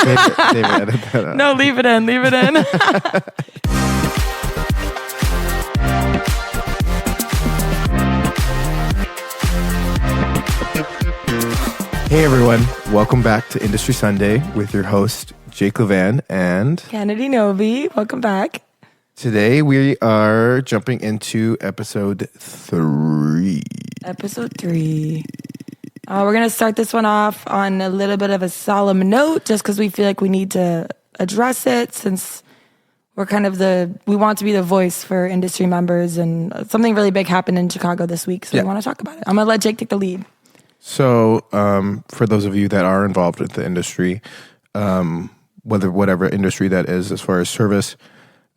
David, edit that out. No, leave it in. Hey everyone, welcome back to Industry Sunday with your host, Jake Levan, and Kennedy Novi. Welcome back. Today we are jumping into episode 3. Episode 3. We're going to start this one off on a little bit of a solemn note, just because we feel like we need to address it, since we're we want to be the voice for industry members, and something really big happened in Chicago this week, so we want to talk about it. I'm going to let Jake take the lead. So, for those of you that are involved with the industry, whatever industry that is, as far as service,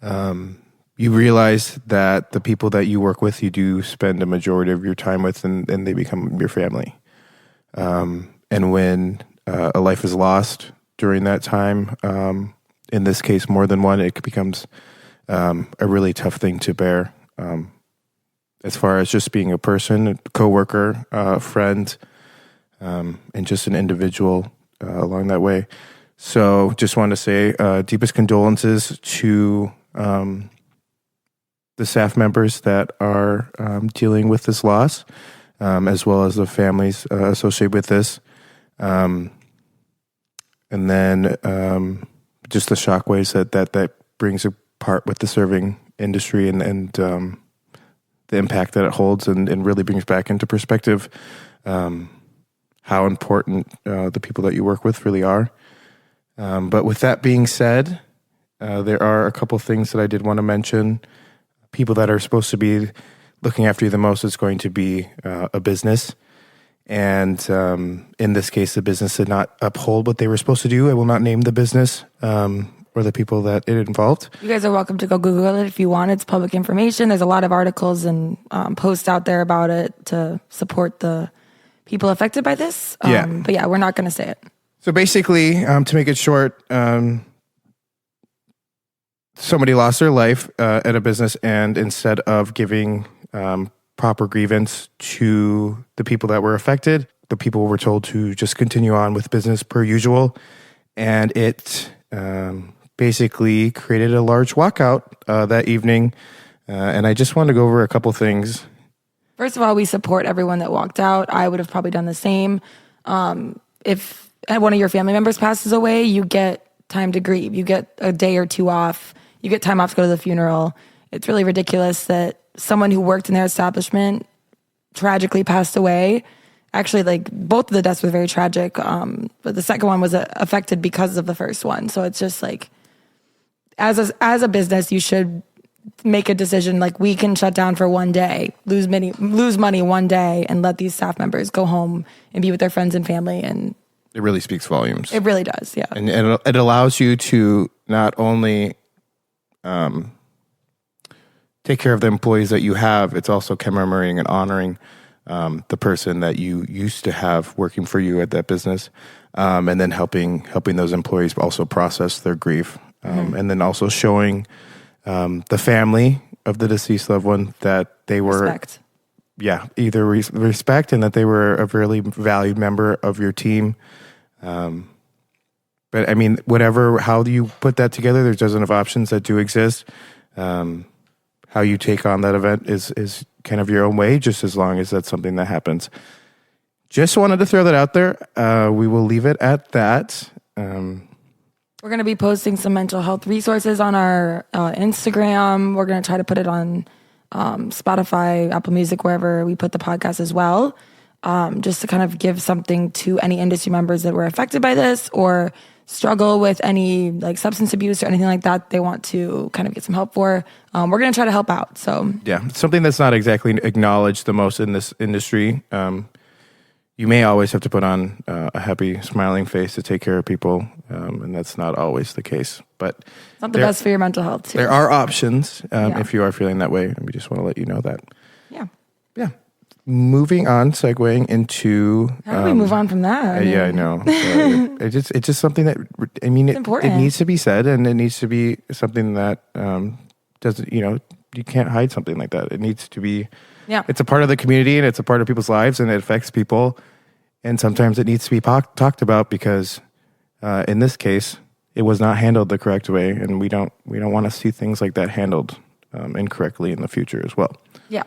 you realize that the people that you work with, you do spend a majority of your time with, and they become your family. And when a life is lost during that time, in this case, more than one, it becomes a really tough thing to bear. As far as just being a person, a coworker, friend, and just an individual along that way. So just want to say deepest condolences to the staff members that are dealing with this loss, as well as the families associated with this. And then just the shockwaves that brings apart with the serving industry, and the impact that it holds, and really brings back into perspective how important the people that you work with really are. But with that being said, there are a couple things that I did want to mention. People that are supposed to be looking after you the most is going to be a business. And in this case, the business did not uphold what they were supposed to do. I will not name the business or the people that it involved. You guys are welcome to go Google it if you want. It's public information. There's a lot of articles and posts out there about it to support the people affected by this. But yeah, we're not going to say it. So basically, to make it short, somebody lost their life at a business, and instead of giving proper grievance to the people that were affected, the people were told to just continue on with business per usual. And it basically created a large walkout that evening. And I just wanted to go over a couple things. First of all, we support everyone that walked out. I would have probably done the same. If one of your family members passes away, you get time to grieve. You get a day or two off. You get time off to go to the funeral. It's really ridiculous that someone who worked in their establishment tragically passed away. Actually, like, both of the deaths were very tragic, but the second one was affected because of the first one. So it's just like, as a business, you should make a decision. Like, we can shut down for one day, lose money one day, and let these staff members go home and be with their friends and family. And it really speaks volumes. It really does, yeah. And it allows you to not only take care of the employees that you have, it's also commemorating and honoring the person that you used to have working for you at that business, and then helping those employees also process their grief, and then also showing the family of the deceased loved one that they were respect. Either respect, and that they were a really valued member of your team. But I mean, how do you put that together? There's dozens of options that do exist. How you take on that event is kind of your own way, just as long as that's something that happens. Just wanted to throw that out there. We will leave it at that. We're going to be posting some mental health resources on our Instagram. We're going to try to put it on Spotify, Apple Music, wherever we put the podcast as well, just to kind of give something to any industry members that were affected by this or struggle with any like substance abuse or anything like that they want to kind of get some help for. We're going to try to help out. So yeah, something that's not exactly acknowledged the most in this industry. You may always have to put on a happy, smiling face to take care of people, and that's not always the case. But it's not the best for your mental health, too. There are options if you are feeling that way, and we just want to let you know that. Yeah. Moving on, segueing into... How do we move on from that? I know. It's just something that, I mean, it needs to be said, and it needs to be something that doesn't, you can't hide something like that. It needs to be... Yeah. It's a part of the community, and it's a part of people's lives, and it affects people. And sometimes it needs to be talked about because in this case, it was not handled the correct way, and we don't want to see things like that handled incorrectly in the future as well. Yeah.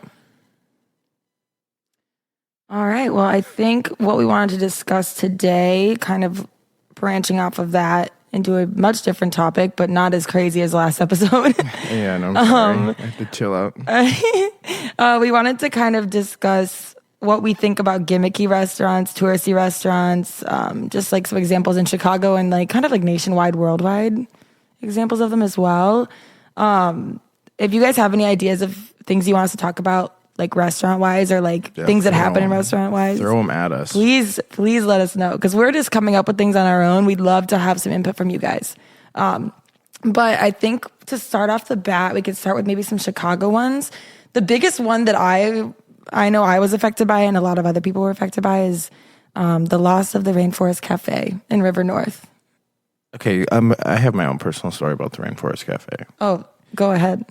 All right. Well, I think what we wanted to discuss today, kind of branching off of that into a much different topic, but not as crazy as last episode. Yeah, no, I'm sorry. I have to chill out. We wanted to kind of discuss what we think about gimmicky restaurants, touristy restaurants, just like some examples in Chicago and like kind of like nationwide, worldwide examples of them as well. If you guys have any ideas of things you want us to talk about, like restaurant-wise or like things that happen in restaurant-wise, throw them at us. Please let us know, because we're just coming up with things on our own. We'd love to have some input from you guys. But I think to start off the bat, we could start with maybe some Chicago ones. The biggest one that I know I was affected by and a lot of other people were affected by is the loss of the Rainforest Cafe in River North. Okay, I have my own personal story about the Rainforest Cafe. Oh, go ahead.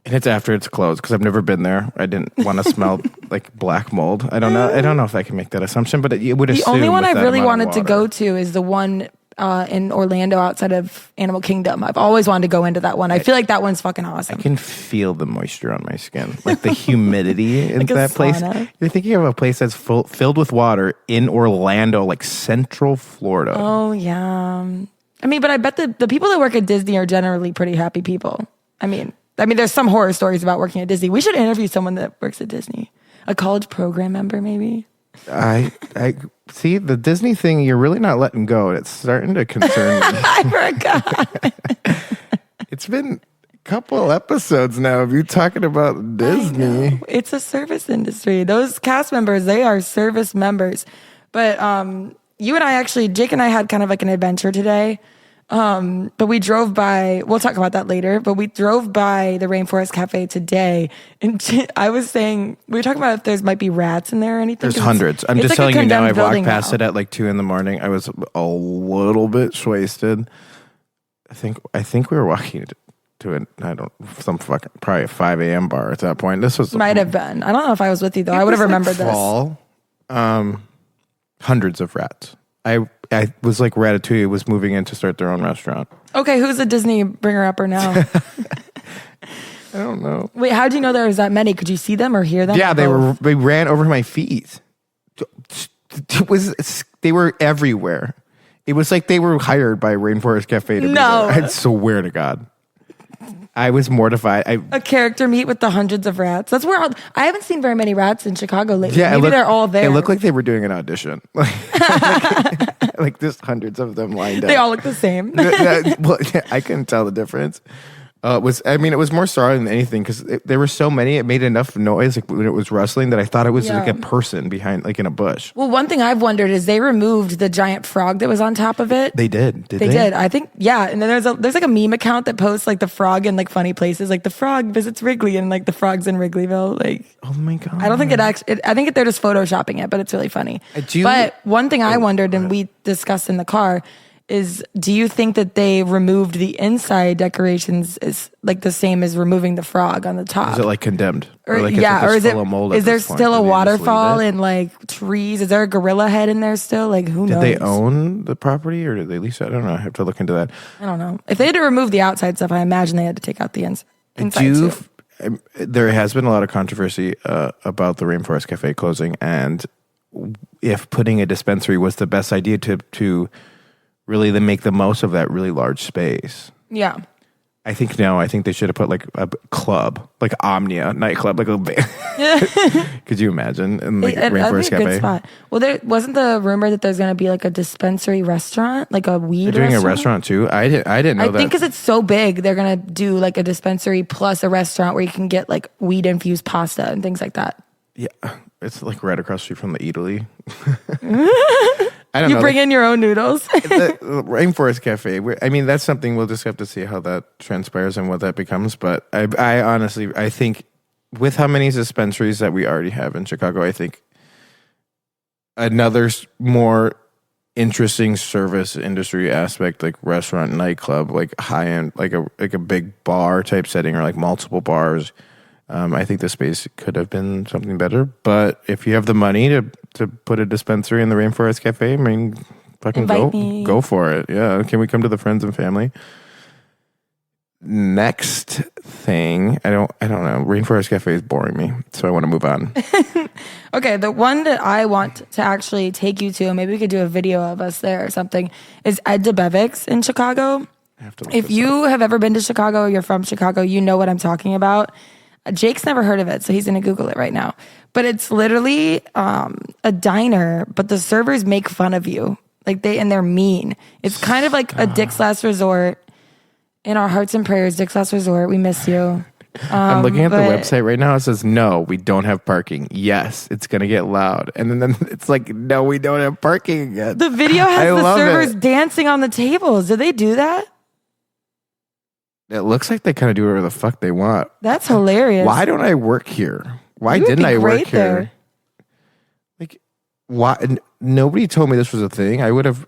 And it's after it's closed because I've never been there. I didn't want to smell like black mold. I don't know if I can make that assumption, but it would assume. The only one I really wanted to water. go to is the one in Orlando outside of Animal Kingdom. I've always wanted to go into that one. I feel like that one's fucking awesome. I can feel the moisture on my skin, like the humidity in like that place. You're thinking of a place that's filled with water in Orlando, like Central Florida. Oh yeah. I mean, but I bet the people that work at Disney are generally pretty happy people. I mean, there's some horror stories about working at Disney. We should interview someone that works at Disney. A college program member, maybe. I see the Disney thing. You're really not letting go. It's starting to concern me. I forgot. It's been a couple episodes now of you talking about Disney. It's a service industry. Those cast members, they are service members. But you and I actually, Jake and I had kind of like an adventure today. But we drove by, we'll talk about that later, but we drove by the Rainforest Cafe today. And I was saying, we were talking about if there might be rats in there or anything. There's hundreds. I'm just like telling you now, I walked past now. it at like 2 a.m. I was a little bit wasted. I think we were walking to it. Probably a 5 a.m. bar at that point. This was might have been. I don't know if I was with you though. I would have remembered fall. Hundreds of rats. I was like Ratatouille was moving in to start their own restaurant. Okay, who's a Disney bringer-upper now? I don't know. Wait, how do you know there was that many? Could you see them or hear them? Yeah, they ran over my feet. They were everywhere. It was like they were hired by Rainforest Cafe to be there. I swear to God. I was mortified. A character meet with the hundreds of rats. That's where I haven't seen very many rats in Chicago lately. Yeah, maybe they're all there. It looked like they were doing an audition. Like just hundreds of them lined up. They all look the same. I couldn't tell the difference. It was more startling than anything because there were so many. It made enough noise like when it was rustling that I thought it was like a person behind, like in a bush. Well, one thing I've wondered is they removed the giant frog that was on top of it. They did. They did. I think, yeah. And then there's like a meme account that posts like the frog in like funny places, like the frog visits Wrigley and like the frog's in Wrigleyville. Like, oh my God. I don't think I think they're just photoshopping it, but it's really funny. But one thing I wondered, and we discussed in the car, is do you think that they removed the inside decorations is like the same as removing the frog on the top? Is it like condemned? Or is it mold? Is there still a waterfall and like trees? Is there a gorilla head in there still? Like who knows? Did they own the property or did they lease it? I don't know. I have to look into that. I don't know. If they had to remove the outside stuff, I imagine they had to take out the inside too. There has been a lot of controversy about the Rainforest Cafe closing and if putting a dispensary was the best idea to really then make the most of that really large space. Yeah. I think they should have put like a club, like Omnia nightclub, like a could you imagine? In like Rainforest Cafe. Good spot. Well, there wasn't the rumor that there's going to be like a dispensary restaurant, like a weed They're doing restaurant? a restaurant too? I didn't know that. I think because it's so big, they're going to do like a dispensary plus a restaurant where you can get like weed infused pasta and things like that. Yeah. It's like right across the street from the Eataly. You bring in your own noodles. The Rainforest Cafe. I mean, that's something we'll just have to see how that transpires and what that becomes. But I honestly, I think with how many dispensaries that we already have in Chicago, I think another more interesting service industry aspect, like restaurant, nightclub, like high end, like a big bar type setting or like multiple bars. I think the space could have been something better, but if you have the money to put a dispensary in the Rainforest Cafe, I mean, Fucking Invite me. Go for it. Yeah. Can we come to the friends and family? Next thing, I don't know. Rainforest Cafe is boring me, so I want to move on. Okay, the one that I want to actually take you to, and maybe we could do a video of us there or something, is Ed DeBevick's in Chicago. If you have ever been to Chicago or you're from Chicago, you know what I'm talking about. Jake's never heard of it, so he's going to Google it right now. But it's literally a diner, but the servers make fun of you. They're mean. It's kind of like a Dick's Last Resort. In our hearts and prayers, Dick's Last Resort, we miss you. I'm looking at the website right now. It says, no, we don't have parking. Yes, it's going to get loud. And then it's like, no, we don't have parking yet. The video has the servers dancing on the tables. Do they do that? It looks like they kind of do whatever the fuck they want. That's hilarious. Why don't I work here? Why didn't I work here? Like, why? Nobody told me this was a thing. I would have.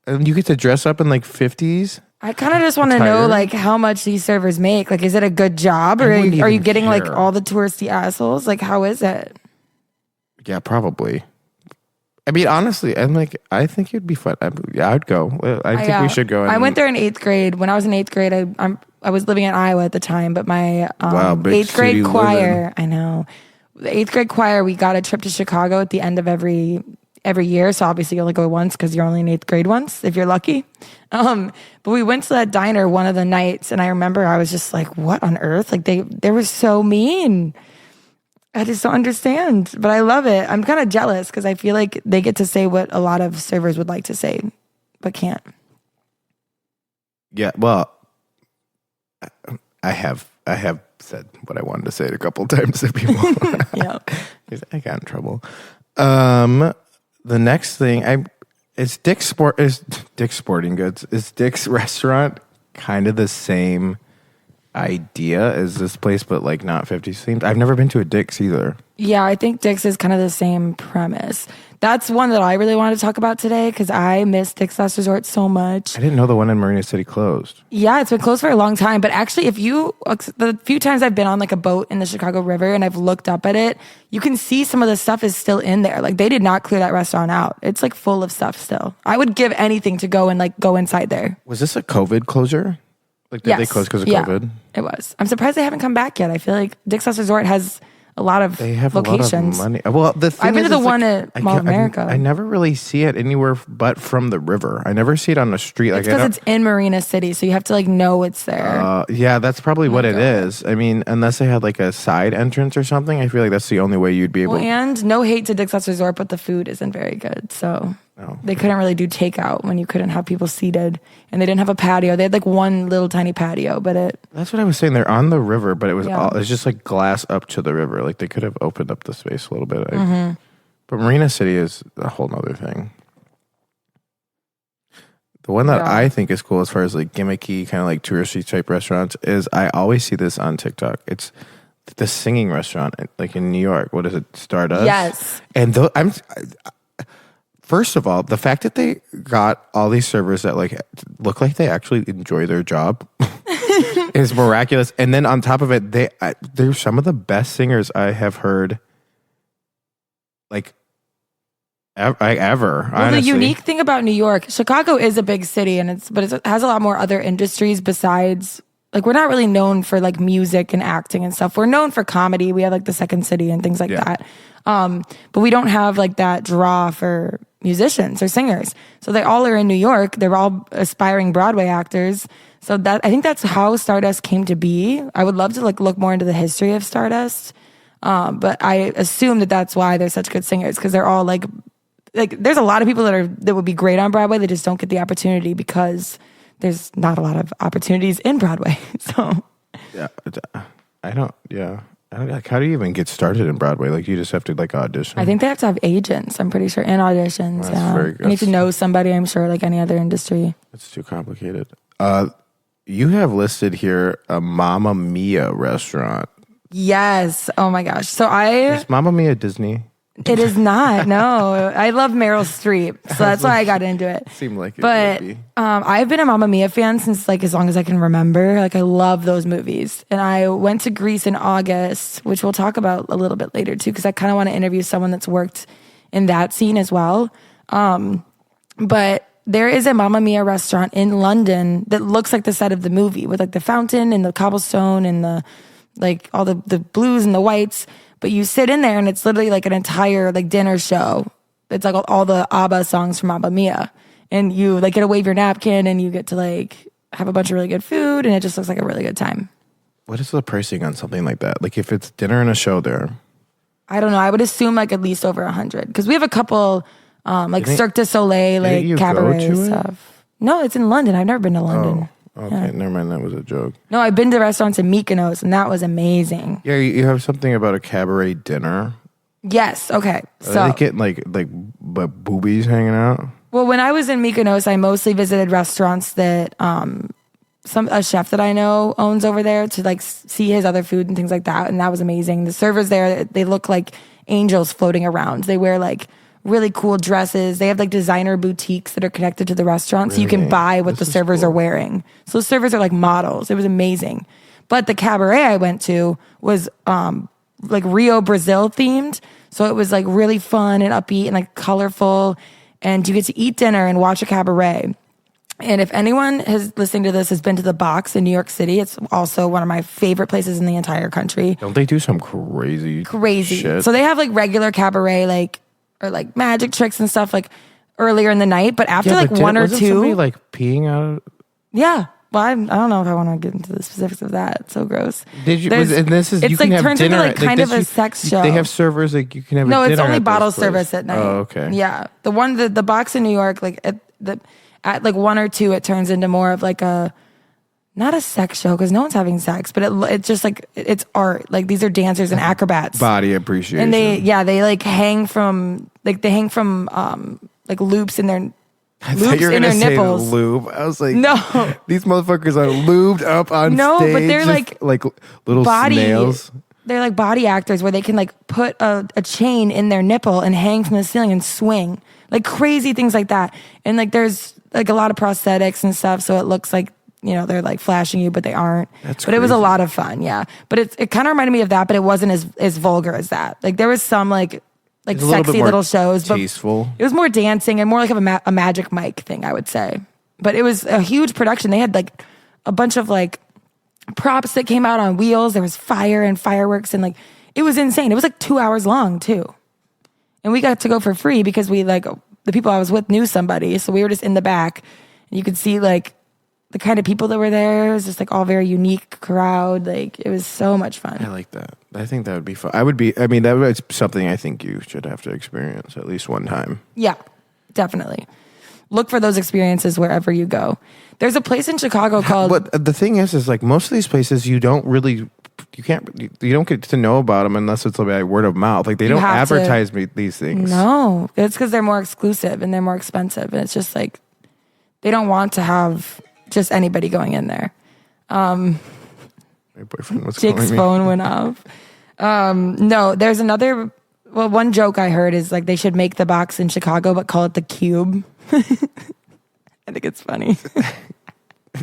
And you get to dress up in 50s. I kind of just want to know how much these servers make. Is it a good job, or are you getting all the touristy assholes? How is it? Yeah, probably. I mean, honestly, I think it'd be fun. I'd go. I think we should go. I went there in 8th grade. When I was in 8th grade, I was living in Iowa at the time, but my 8th grade choir, I know, the 8th grade choir, we got a trip to Chicago at the end of every year. So obviously you only go once because you're only in 8th grade once, if you're lucky. But we went to that diner one of the nights, and I remember I was just like, what on earth? They were so mean. I just don't understand, but I love it. I'm kind of jealous because I feel like they get to say what a lot of servers would like to say, but can't. Yeah, well, I have said what I wanted to say a couple times to people. Yeah, I got in trouble. The next thing is Dick's Sporting Goods. Is Dick's restaurant kind of the same idea as this place, but not 50s themed? I've never been to a Dick's either. Yeah, I think Dick's is kind of the same premise. That's one that I really wanted to talk about today because I miss Dick's Last Resort so much. I didn't know the one in Marina City closed. Yeah, it's been closed for a long time. But actually, the few times I've been on a boat in the Chicago River and I've looked up at it, you can see some of the stuff is still in there. They did not clear that restaurant out. It's full of stuff still. I would give anything to go and go inside there. Was this a COVID closure? Did they close because of COVID? It was. I'm surprised they haven't come back yet. I feel like Dick's Last Resort has a lot of locations. A lot of money. Well, the thing I've been to the one at Mall of America. I never really see it anywhere but from the river. I never see it on the street. It's because it's in Marina City, so you have to know it's there. Yeah, that's probably what it is. I mean, unless they had a side entrance or something, I feel like that's the only way you'd be able. And no hate to Dick's Last Resort, but the food isn't very good, so. They couldn't really do takeout when you couldn't have people seated, and they didn't have a patio. They had one little tiny patio, but that's what I was saying. They're on the river, but it was it's just glass up to the river. They could have opened up the space a little bit. But Marina City is a whole nother thing. The one that I think is cool as far as gimmicky, kind of touristy type restaurants is I always see this on TikTok. It's the singing restaurant in New York. What is it? Stardust? Yes. And first of all, the fact that they got all these servers that look like they actually enjoy their job is miraculous. And then on top of it, they're some of the best singers I have heard ever. Well, honestly. the unique thing about New York, Chicago is a big city, and it has a lot more other industries besides. We're not really known for music and acting and stuff. We're known for comedy. We have the Second City and things like that. But we don't have that draw for musicians or singers. So they all are in New York. They're all aspiring Broadway actors. So I think that's how Stardust came to be. I would love to look more into the history of Stardust. But I assume that that's why they're such good singers, because they're all there's a lot of people that would be great on Broadway. They just don't get the opportunity because there's not a lot of opportunities in Broadway. So yeah, I don't. Yeah. How do you even get started in Broadway? You just have to audition. I think they have to have agents. I'm pretty sure, and auditions. You need to know somebody. I'm sure, any other industry. It's too complicated. You have listed here a Mamma Mia restaurant. Yes. Oh my gosh. So is Mamma Mia Disney? It is not. No, I love Meryl Streep, so that's why I got into it. Seemed like it but would be. I've been a Mamma Mia fan since as long as I can remember. I love those movies, and I went to Greece in August, which we'll talk about a little bit later too, because I kind of want to interview someone that's worked in that scene as well. But there is a Mamma Mia restaurant in London that looks like the set of the movie with like the fountain and the cobblestone and the like all the blues and the whites. But you sit in there and it's literally like an entire like dinner show. It's like all the ABBA songs from Mamma Mia. And you like get to wave your napkin and you get to like have a bunch of really good food and it just looks like a really good time. What is the pricing on something like that? Like if it's dinner and a show there? I don't know. I would assume like at least over 100 because we have a couple like Cirque du Soleil, like cabaret stuff. No, it's in London. I've never been to London. Oh, okay. Never mind. That was a joke. No, I've been to restaurants in Mykonos and that was amazing. Yeah, you have something about a cabaret dinner. Yes. Okay. So Are they getting like boobies hanging out? Well, when I was in Mykonos, I mostly visited restaurants that a chef that I know owns over there to like see his other food and things like that, and that was amazing. The servers there, they look like angels floating around. They wear like really cool dresses. They have like designer boutiques that are connected to the restaurant, so you can buy what the servers are wearing. So the servers are like models. It was amazing. But the cabaret I went to was like Rio, Brazil themed, so it was like really fun and upbeat and like colorful. And you get to eat dinner and watch a cabaret. And if anyone has listening to this has been to the Box in New York City, it's also one of my favorite places in the entire country. Don't they do some crazy shit? So they have like regular cabaret, like or like magic tricks and stuff like earlier in the night. But after one or two, somebody like peeing out? Yeah. Well, I don't know if I want to get into the specifics of that. It's so gross. Did you? And this is it's you like can have turns dinner, into like kind of a sex show. They have servers like you can have. No, a dinner it's only at bottle this place. service at night. Oh, okay. Yeah, the Box in New York, like at like 1 or 2, it turns into more of like not a sex show because no one's having sex, but it's just like it's art. Like these are dancers and acrobats, body appreciation, and they like hang from like loops in their. I thought you were going to say lube. I was like, no, these motherfuckers are lubed up on stage. No, but they're like little snails. They're like body actors where they can like put a chain in their nipple and hang from the ceiling and swing. Like crazy things like that. And like there's like a lot of prosthetics and stuff. So it looks like, they're like flashing you, but they aren't. That's but crazy. It was a lot of fun. Yeah. But it kind of reminded me of that, but it wasn't as vulgar as that. Like there was some like sexy little shows, tasteful. But it was more dancing and more like a Magic Mike thing, I would say. But it was a huge production. They had like a bunch of like props that came out on wheels. There was fire and fireworks and like it was insane. It was like 2 hours long too. And we got to go for free because we like the people I was with knew somebody. So we were just in the back and you could see like the kind of people that were there. It was just like all very unique crowd. Like it was so much fun. I like that. I think that would be fun. That was something I think you should have to experience at least one time. Yeah, definitely. Look for those experiences wherever you go. There's a place in Chicago called... But the thing is like most of these places you don't get to know about them unless it's like word of mouth. Like they don't advertise these things. No, it's because they're more exclusive and they're more expensive. And it's just like, they don't want to have just anybody going in there. My boyfriend was Jake's phone went off. No, there's another... Well, one joke I heard is like they should make the Box in Chicago, but call it the Cube. I think it's funny.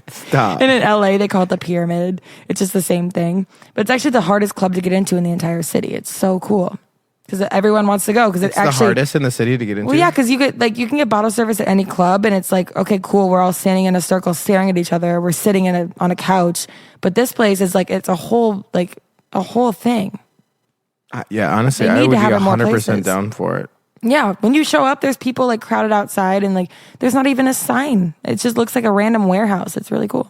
Stop. And in LA, they call it the Pyramid. It's just the same thing. But it's actually the hardest club to get into in the entire city. It's so cool. Because everyone wants to go. Because it's actually the hardest in the city to get into? Well, yeah, because you can get bottle service at any club. And it's like, okay, cool. We're all standing in a circle staring at each other. We're sitting on a couch. But this place is like, it's a whole thing. Yeah, honestly, I would be 100% down for it. Yeah, when you show up, there's people like crowded outside and like there's not even a sign. It just looks like a random warehouse. It's really cool.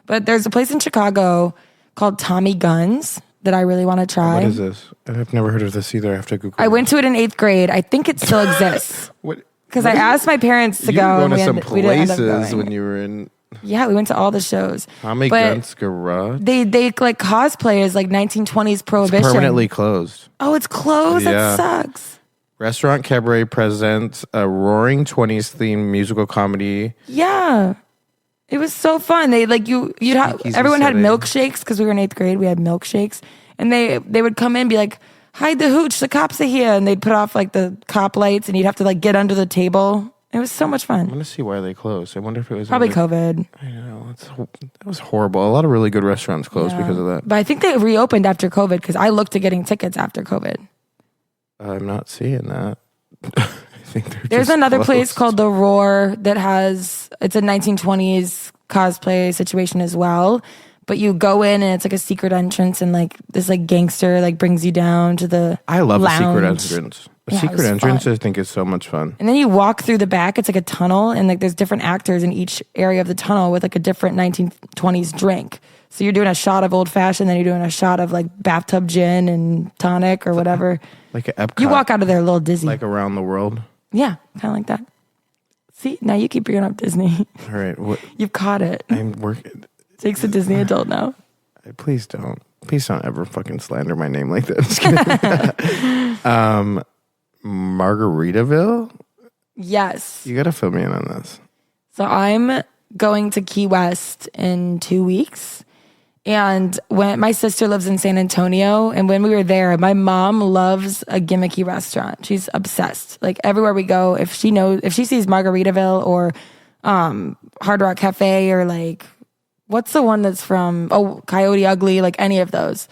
But there's a place in Chicago called Tommy Guns that I really want to try. What is this? I've never heard of this either. I have to Google it. I went to it in 8th grade. I think it still exists. What? Because I asked my parents to go. You were going to some places when you were in... Yeah, we went to all the shows. Tommy Guns Garage? They like cosplay as like 1920s Prohibition. It's permanently closed. Oh, it's closed? Yeah. That sucks. Restaurant Cabaret presents a Roaring 20s themed musical comedy. Yeah. It was so fun. They like everyone had milkshakes because we were in 8th grade. We had milkshakes. And they would come in and be like, hide the hooch, the cops are here. And they'd put off like the cop lights and you'd have to like get under the table. It was so much fun. I'm going to see why they closed. I wonder if it was... Probably COVID. I know. That was horrible. A lot of really good restaurants closed because of that. But I think they reopened after COVID because I looked at getting tickets after COVID. I'm not seeing that. think they're There's just another place closed. called The Roar that it's a 1920s cosplay situation as well. But you go in and it's like a secret entrance, and like this like gangster like brings you down to the I love a secret lounge. entrance. A Yeah, it secret was entrance, fun. I think, is so much fun. And then you walk through the back. It's like a tunnel, and like there's different actors in each area of the tunnel with like a different 1920s drink. So you're doing a shot of old fashioned, then you're doing a shot of like bathtub gin and tonic or whatever. Like an Epcot. You walk out of there a little dizzy. like around the world. Yeah, kind of like that. See, now you keep bringing up Disney. All right, what You've caught it. I'm working. Jake's a Disney adult now. Please don't ever fucking slander my name like that. Margaritaville. Yes. You gotta fill me in on this. So I'm going to Key West in 2 weeks. And when my sister lives in San Antonio, and when we were there, my mom loves a gimmicky restaurant. She's obsessed. Like everywhere we go, if she sees Margaritaville or Hard Rock Cafe or like what's the one that's from Coyote Ugly, like any of those,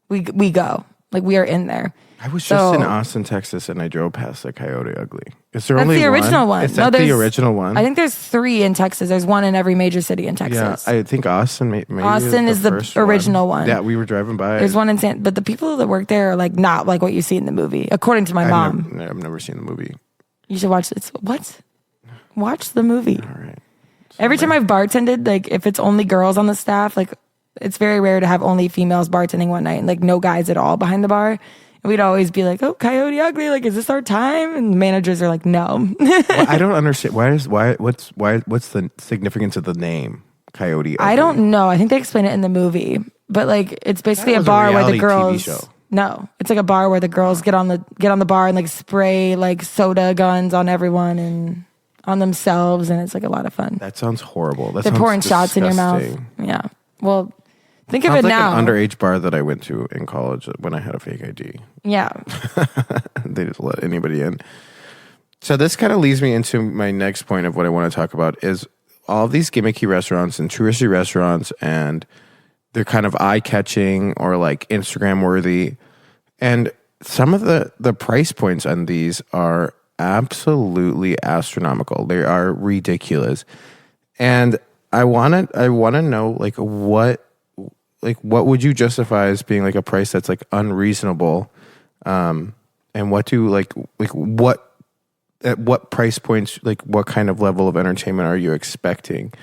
we go. Like we are in there. I was just in Austin, Texas, and I drove past the Coyote Ugly. Is there That's only the original one. Is that the original one? I think there's 3 in Texas. There's one in every major city in Texas. Yeah, I think Austin. Maybe Austin is the first original one. Yeah, we were driving by. There's one in but the people that work there are like not like what you see in the movie, according to my mom. I've never seen the movie. You should watch it. What? Watch the movie. All right. Every time I've bartended, like if it's only girls on the staff, like it's very rare to have only females bartending one night and like no guys at all behind the bar. And we'd always be like, "Oh, Coyote Ugly! Like, is this our time?" And the managers are like, "No." Well, I don't understand. What's the significance of the name Coyote Ugly? I don't know. I think they explain it in the movie, but like it's basically That a was a bar where the reality girls. TV show. No, it's like a bar where the girls get on the bar and like spray like soda guns on everyone and on themselves, and it's like a lot of fun. That sounds horrible. They're pouring shots in your mouth. Yeah. Well, think of Sounds it like now. an underage bar that I went to in college when I had a fake ID. Yeah. They just let anybody in. So this kind of leads me into my next point of what I want to talk about is all of these gimmicky restaurants and touristy restaurants, and they're kind of eye-catching or like Instagram worthy. And some of the price points on these are absolutely astronomical. They are ridiculous. And I want to know like what would you justify as being like a price that's like unreasonable, and what do like what at what price points, like what kind of level of entertainment are you expecting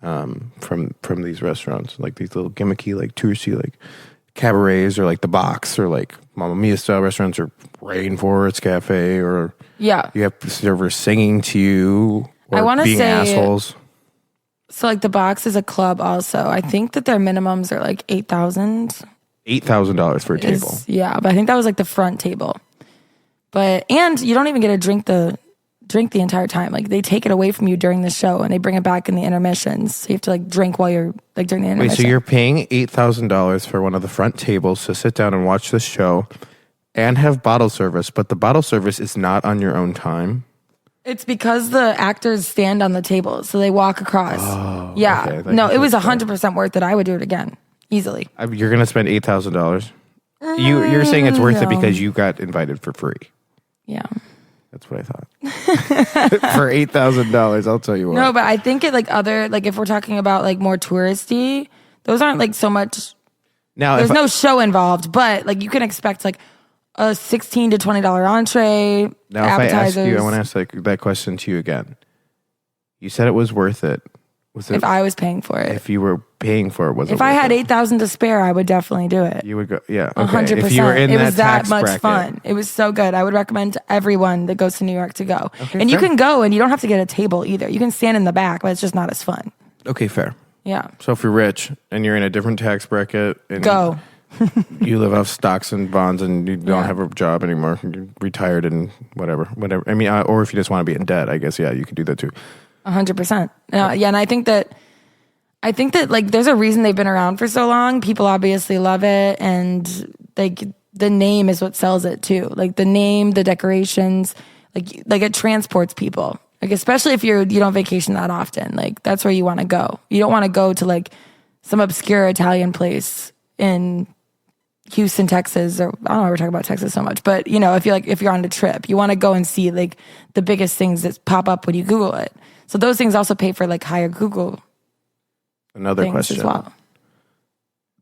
from these restaurants, like these little gimmicky like touristy like cabarets or like the Box or like Mamma Mia style restaurants or Rainforest Cafe, or Yeah. you have servers singing to you or I wanna being say- assholes. So like the Box is a club also. I think that their minimums are like 8,000. $8,000 for a table. Yeah, but I think that was like the front table. And you don't even get to drink the entire time. Like they take it away from you during the show and they bring it back in the intermissions. So you have to like drink while you're like during the intermission. Wait, so you're paying $8,000 for one of the front tables to sit down and watch the show and have bottle service, but the bottle service is not on your own time? It's because the actors stand on the table, so they walk across. Oh, yeah. okay. I thought No, you it was said 100% worth it. I would do it again. Easily. You're going to spend $8,000? You're saying it's worth it No. because you got invited for free. Yeah. That's what I thought. For $8,000, I'll tell you what. No, but I think it if we're talking about like more touristy, those aren't like so much. Now, There's no show involved, but like you can expect like a $16 to $20 entree. Now, if I ask appetizers. you, I want to ask that question to you again. You said it was worth it. Was it If I was paying for it, if you were paying for it? Was it if I worth had it? $8,000 to spare, I would definitely do it. You would go, yeah, okay. 100%. If you were in it that was that tax much bracket. fun. It was so good. I would recommend to everyone that goes to New York to go. Okay, and you fair. can go and you don't have to get a table either. You can stand in the back, but it's just not as fun. Okay, fair. Yeah. So if you're rich and you're in a different tax bracket and Go. you live off stocks and bonds and you don't Yeah. have a job anymore, you're retired and whatever. I mean, or if you just want to be in debt, I guess, yeah, you could do that too. 100%. Yeah. And I think that like there's a reason they've been around for so long. People obviously love it, and like the name is what sells it too. Like the name, the decorations, like it transports people. Like especially if you don't vacation that often, like that's where you want to go. You don't want to go to like some obscure Italian place in Houston, Texas, or I don't know why we're talking about Texas so much, but you know, if you're on a trip, you want to go and see like the biggest things that pop up when you Google it. So those things also pay for like higher Google. Another things question. As well.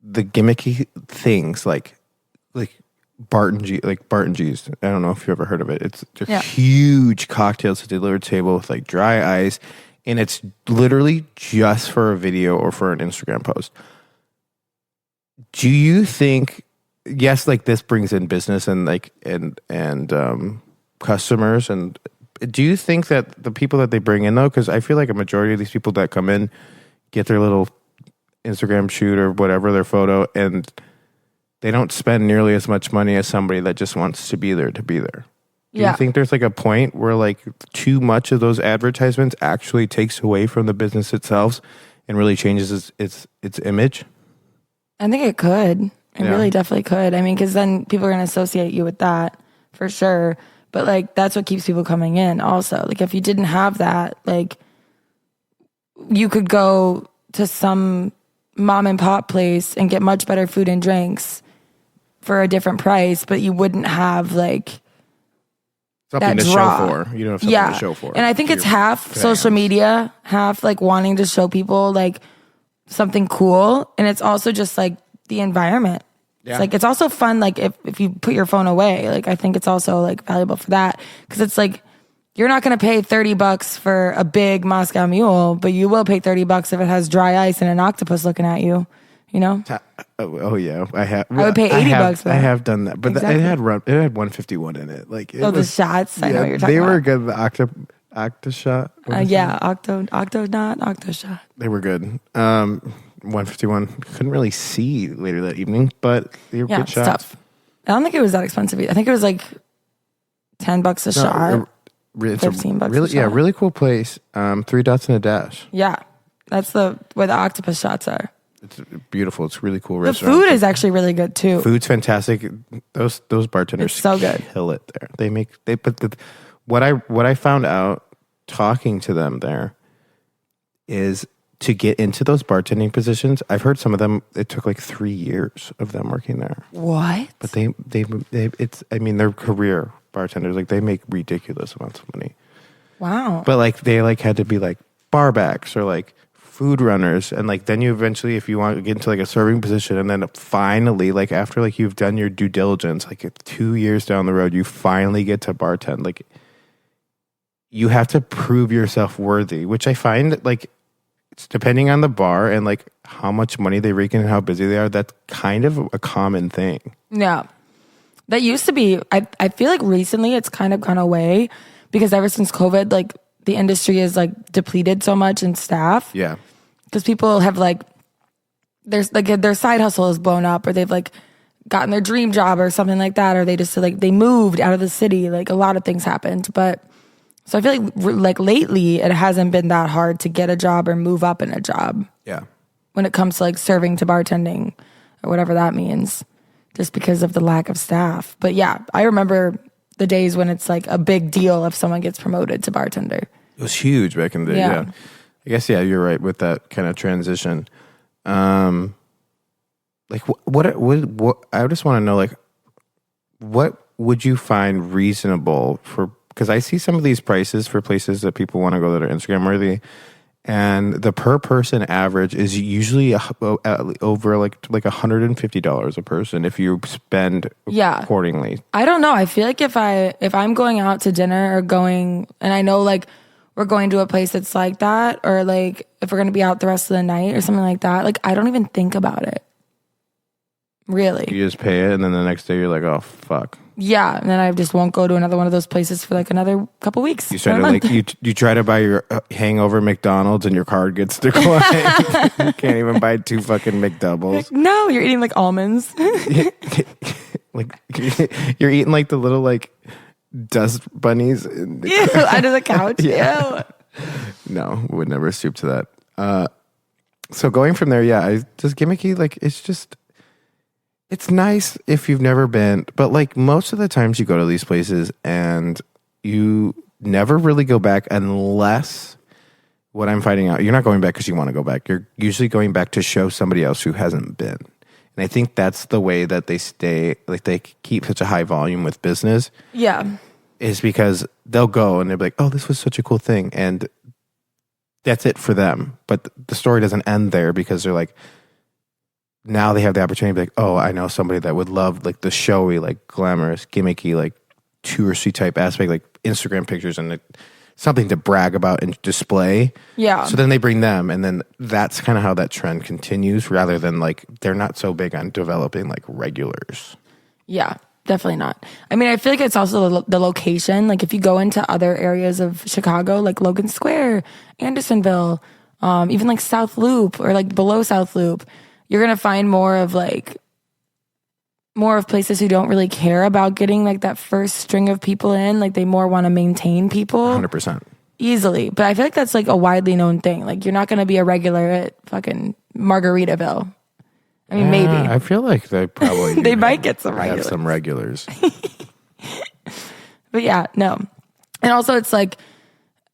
The gimmicky things like Barton G's. I don't know if you ever heard of it. It's just huge cocktails to deliver table with like dry ice, and it's literally just for a video or for an Instagram post. Do you think? Yes, like this brings in business and like and customers. And do you think that the people that they bring in though, because I feel like a majority of these people that come in get their little Instagram shoot or whatever, their photo, and they don't spend nearly as much money as somebody that just wants to be there to be there. Do you think there's like a point where like too much of those advertisements actually takes away from the business itself and really changes its image? I think it could. It really definitely could. I mean, because then people are going to associate you with that for sure. But like, that's what keeps people coming in also. Like if you didn't have that, like you could go to some mom and pop place and get much better food and drinks for a different price, but you wouldn't have like something to show for. You don't have something to show for. And I think it's half social media, half like wanting to show people like something cool. And it's also just like the environment. Yeah. It's like, it's also fun. Like if you put your phone away, like I think it's also like valuable for that. Cause it's like, you're not going to pay $30 for a big Moscow Mule, but you will pay $30 if it has dry ice and an octopus looking at you, you know? Oh yeah. I would pay $80 for that. I have done that, but exactly. It had 151 in it. Like the shots. I know what you're talking about. They were good. The octo shot. Octo shot. They were good. 151. Couldn't really see later that evening, but they were good shots. Tough. I don't think it was that expensive. I think it was like $10 a shot. It's $15 really, a shot. really cool place. 3 dots and a dash. Yeah, that's where the octopus shots are. It's beautiful. It's a really cool the restaurant. The food is actually really good too. Food's fantastic. Those bartenders it's so good. Kill it there. What I found out talking to them there is to get into those bartending positions. I've heard some of them. It took like 3 years of them working there. What? But they're career bartenders. Like they make ridiculous amounts of money. Wow. But like they like had to be like barbacks or like food runners, and like then you eventually, if you want to get into like a serving position, and then finally like after like you've done your due diligence, like 2 years down the road, you finally get to bartend. Like you have to prove yourself worthy, which I find like it's depending on the bar and like how much money they rake in and how busy they are. That's kind of a common thing. Yeah. That used to be, I feel like recently it's kind of gone away because ever since COVID, like the industry is like depleted so much in staff. Yeah. Because people have like, there's like their side hustle is blown up, or they've like gotten their dream job or something like that, or they just like, they moved out of the city. Like a lot of things happened. But so I feel like lately it hasn't been that hard to get a job or move up in a job. Yeah. When it comes to like serving to bartending or whatever that means. Just because of the lack of staff. But yeah, I remember the days when it's like a big deal if someone gets promoted to bartender. It was huge back in the day. Yeah. I guess, you're right with that kind of transition. Like what I just want to know, like, what would you find reasonable for, because I see some of these prices for places that people want to go that are Instagram worthy, and the per person average is usually over like $150 a person if you spend accordingly. I don't know. I feel like if I'm going out to dinner or going, and I know like we're going to a place that's like that, or like if we're going to be out the rest of the night or something like that, like I don't even think about it. Really. You just pay it, and then the next day you're like, oh, fuck. Yeah, and then I just won't go to another one of those places for like another couple weeks. You try to like you try to buy your hangover McDonald's and your card gets declined. You can't even buy 2 fucking McDoubles. No, you're eating like almonds. Like you're eating like the little like dust bunnies. Ew, under the couch. Yeah. Ew. No, would never stoop to that. So going from there, just gimmicky. Like it's nice if you've never been, but like most of the times you go to these places and you never really go back unless, what I'm finding out, you're not going back because you want to go back. You're usually going back to show somebody else who hasn't been. And I think that's the way that they stay, like they keep such a high volume with business. Yeah. Is because they'll go and they'll be like, oh, this was such a cool thing. And that's it for them. But the story doesn't end there because they're like, now they have the opportunity to be like, oh, I know somebody that would love like the showy, like glamorous, gimmicky, like touristy type aspect, like Instagram pictures and something to brag about and display. Yeah. So then they bring them, and then that's kind of how that trend continues rather than like, they're not so big on developing like regulars. Yeah. Definitely not. I mean, I feel like it's also the location. Like if you go into other areas of Chicago, like Logan Square, Andersonville, even like South Loop or like below South Loop, you're going to find more of places who don't really care about getting like that first string of people in. Like they more want to maintain people. 100%. Easily. But I feel like that's like a widely known thing. Like you're not going to be a regular at fucking Margaritaville. I mean, maybe. I feel like they probably they might get some regulars. Have some regulars. But yeah, no. And also it's like,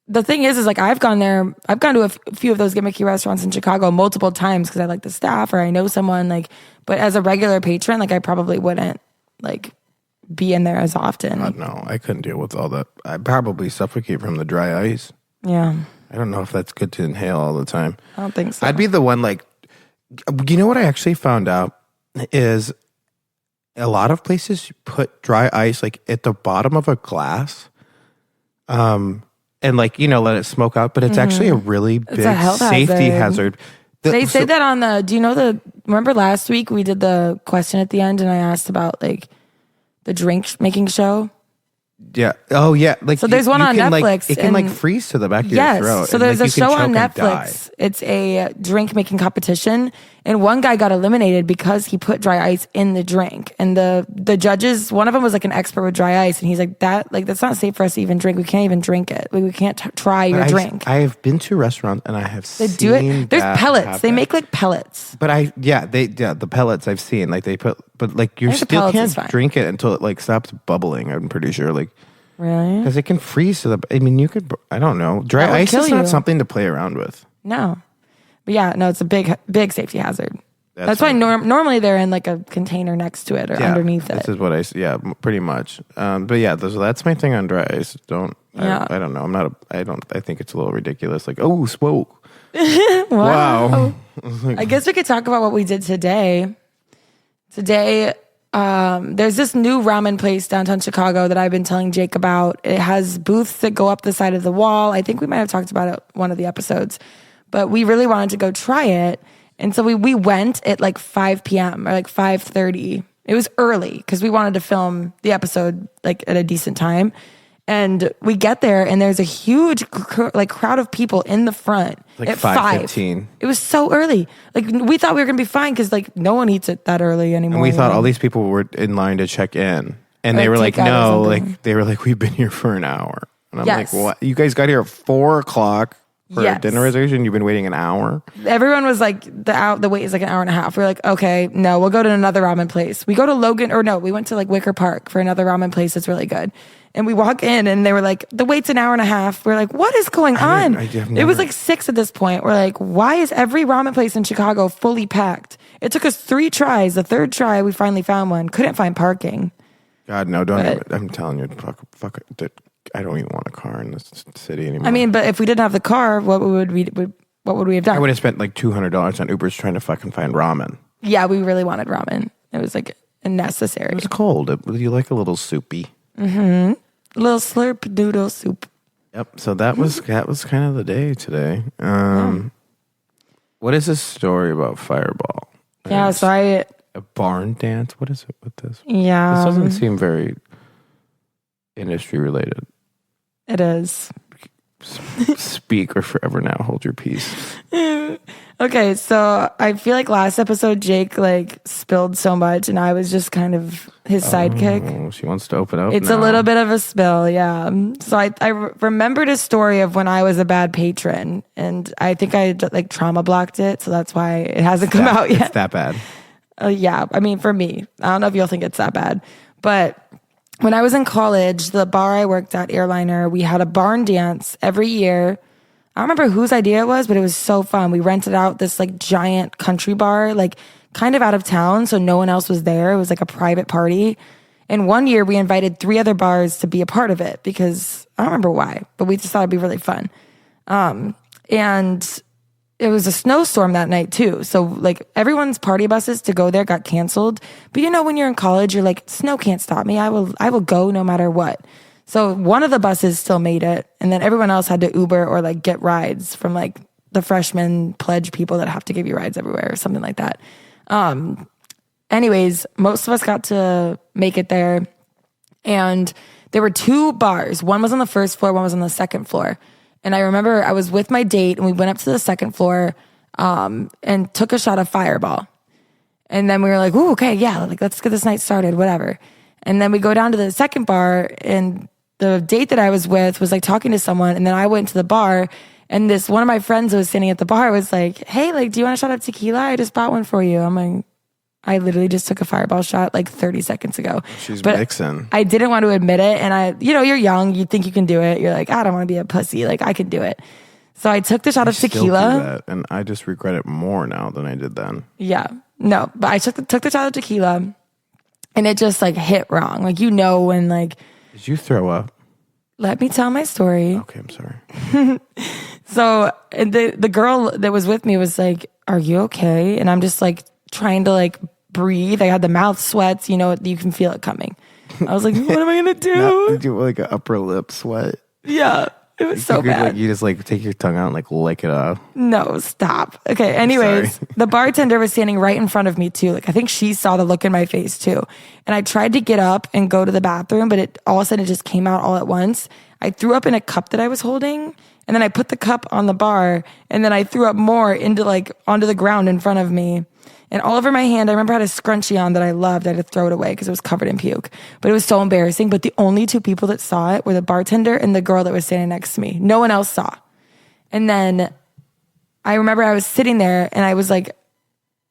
the thing is like I've gone to a few of those gimmicky restaurants in Chicago multiple times because I like the staff or I know someone, like, but as a regular patron, like I probably wouldn't like be in there as often. God, no, I couldn't deal with all that. I'd probably suffocate from the dry ice. Yeah. I don't know if that's good to inhale all the time. I don't think so. I'd be the one like, you know what I actually found out is a lot of places put dry ice like at the bottom of a glass, and like, you know, let it smoke out, but it's actually a really big safety hazard. They say that on remember last week we did the question at the end and I asked about like the drink making show? Yeah. Oh, yeah. Like, so there's one on Netflix. Like, it can like freeze to the back of your throat. So there's a show on Netflix. It's a drink making competition, and one guy got eliminated because he put dry ice in the drink. And the judges, one of them was like an expert with dry ice, and he's like, that's not safe for us to even drink. We can't even drink it. We can't try your drink. I have been to restaurants and I have seen they do it. There's pellets. Happen. They make like pellets. But the pellets I've seen, like they put, but like you still can't drink it until it like stops bubbling. I'm pretty sure, like. Really? Because it can freeze to the. I mean, you could. I don't know. Dry ice is not something to play around with. No, but yeah, no, it's a big safety hazard. That's why normally they're in like a container next to it or underneath it. This is what pretty much. But yeah, that's my thing on dry ice. I don't know. I think it's a little ridiculous. Like, oh, smoke. Wow. I guess we could talk about what we did today. Today, there's this new ramen place downtown Chicago that I've been telling Jake about. It has booths that go up the side of the wall. I think we might have talked about it one of the episodes, but we really wanted to go try it. And so we went at like 5 p.m. or like 5:30. It was early because we wanted to film the episode like at a decent time. And we get there and there's a huge crowd of people in the front like at 5:15. It was so early. Like we thought we were going to be fine because like no one eats it that early anymore. And we thought all these people were in line to check in. And they were like, no, like they were like, we've been here for an hour. And I'm like, what? You guys got here at 4:00 for a dinner reservation? You've been waiting an hour? Everyone was like, the wait is like an hour and a half. We're like, okay, no, we'll go to another ramen place. We go to we went to like Wicker Park for another ramen place that's really good. And we walk in and they were like, the wait's an hour and a half. We're like, what is going on? It was like 6 at this point. We're like, why is every ramen place in Chicago fully packed? It took us 3 tries. The third try, we finally found one. Couldn't find parking. God, no, don't even. I'm telling you, fuck it. I don't even want a car in this city anymore. I mean, but if we didn't have the car, what would we have done? I would have spent like $200 on Ubers trying to fucking find ramen. Yeah, we really wanted ramen. It was like necessary. It was cold. You like a little soupy. Mm-hmm. A little slurp noodle soup. Yep. So that was kind of the day today. What is this story about Fireball? Yeah, so a barn dance. What is it with this? Yeah, this doesn't seem very industry related. It is. Speak or forever now hold your peace. Okay, so I feel like last episode Jake like spilled so much and I was just kind of his sidekick. She wants to open up. It's a little bit of a spill, yeah. So I remembered a story of when I was a bad patron and I think I like trauma blocked it, so that's why it hasn't come out yet. It's that bad. Yeah, I mean for me. I don't know if you'll think it's that bad, but when I was in college, the bar I worked at, Airliner, we had a barn dance every year. I don't remember whose idea it was, but it was so fun. We rented out this like giant country bar, like kind of out of town, so no one else was there. It was like a private party. And one year we invited 3 other bars to be a part of it because I don't remember why, but we just thought it'd be really fun. And it was a snowstorm that night too. So like everyone's party buses to go there got canceled. But when you're in college, you're like, snow can't stop me. I will go no matter what. So one of the buses still made it. And then everyone else had to Uber or like get rides from like the freshman pledge people that have to give you rides everywhere or something like that. Anyways, most of us got to make it there. And there were 2 bars. One was on the first floor, one was on the second floor. And I remember I was with my date and we went up to the second floor and took a shot of Fireball. And then we were like, ooh, okay, yeah, like let's get this night started, whatever. And then we go down to the second bar and the date that I was with was like talking to someone. And then I went to the bar and one of my friends who was standing at the bar was like, hey, like, do you want a shot of tequila? I just bought one for you. I'm like, I literally just took a Fireball shot like 30 seconds ago. She's but mixing. I didn't want to admit it. And you're young. You think you can do it. You're like, I don't want to be a pussy. Like, I can do it. So I took the shot of tequila. Still do that, and I just regret it more now than I did then. Yeah. No, but I took the shot of tequila and it just like hit wrong. Like, when like. Did you throw up? Let me tell my story. Okay, I'm sorry. So the girl that was with me was like, are you okay? And I'm just like trying to like breathe. I had the mouth sweats, you can feel it coming. I was like, what am I going to do? Did you like an upper lip sweat? Yeah, it was so bad. Like, you just like take your tongue out and like lick it off. No, stop. Okay, anyways, the bartender was standing right in front of me too. Like I think she saw the look in my face too. And I tried to get up and go to the bathroom, but all of a sudden it just came out all at once. I threw up in a cup that I was holding, and then I put the cup on the bar, and then I threw up more onto the ground in front of me. And all over my hand, I remember I had a scrunchie on that I loved. I had to throw it away because it was covered in puke. But it was so embarrassing. But the only 2 people that saw it were the bartender and the girl that was standing next to me. No one else saw. And then I remember I was sitting there and I was like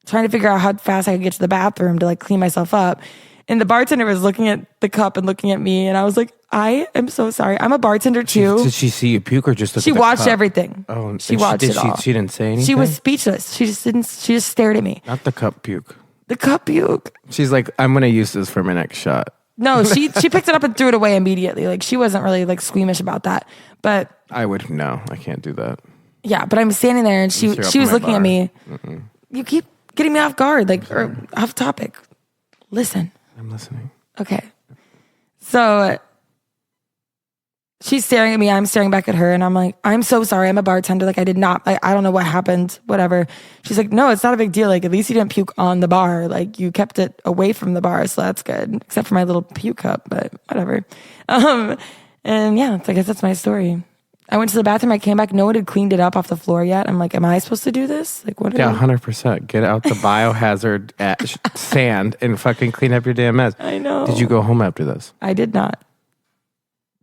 trying to figure out how fast I could get to the bathroom to like clean myself up. And the bartender was looking at the cup and looking at me. And I was like, I am so sorry. I'm a bartender too. Did she see you puke or just look She at the watched cup? everything. Oh, she watched it all. She didn't say anything? She was speechless. She just stared at me. Not the cup puke. The cup puke. She's like, I'm going to use this for my next shot. No, she picked it up and threw it away immediately. Like she wasn't really like squeamish about that. But I would, no, I can't do that. yeah, but I'm standing there and she was looking at me. Mm-mm. You keep getting me off guard, like, or off topic. Listen. I'm listening. Okay. So she's staring at me. I'm staring back at her. And I'm like, I'm so sorry. I'm a bartender. Like, I don't know what happened. Whatever. She's like, no, it's not a big deal. Like, at least you didn't puke on the bar. Like, you kept it away from the bar. So that's good. Except for my little puke cup, but whatever. And yeah, I guess that's my story. I went to the bathroom. I came back. No one had cleaned it up off the floor yet. I'm like, am I supposed to do this? Like, what? Yeah, 100%. Get out the biohazard sand and fucking clean up your damn mess. I know. Did you go home after this? I did not.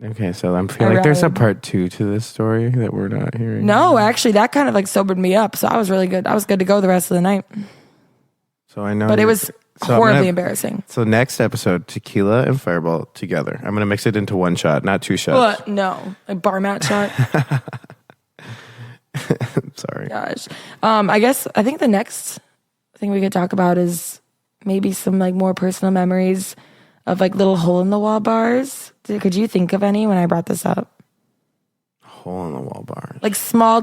Okay, so I'm feeling like there's a part 2 to this story that we're not hearing. No, actually, that kind of like sobered me up. So I was really good. I was good to go the rest of the night. So I know. But it was horribly embarrassing. So next episode, tequila and Fireball together. I'm going to mix it into one shot, not 2 shots. No, a bar mat shot. Sorry. Gosh. I think the next thing we could talk about is maybe some like more personal memories of like little hole in the wall bars. Could you think of any when I brought this up? Hole in the wall bars. Like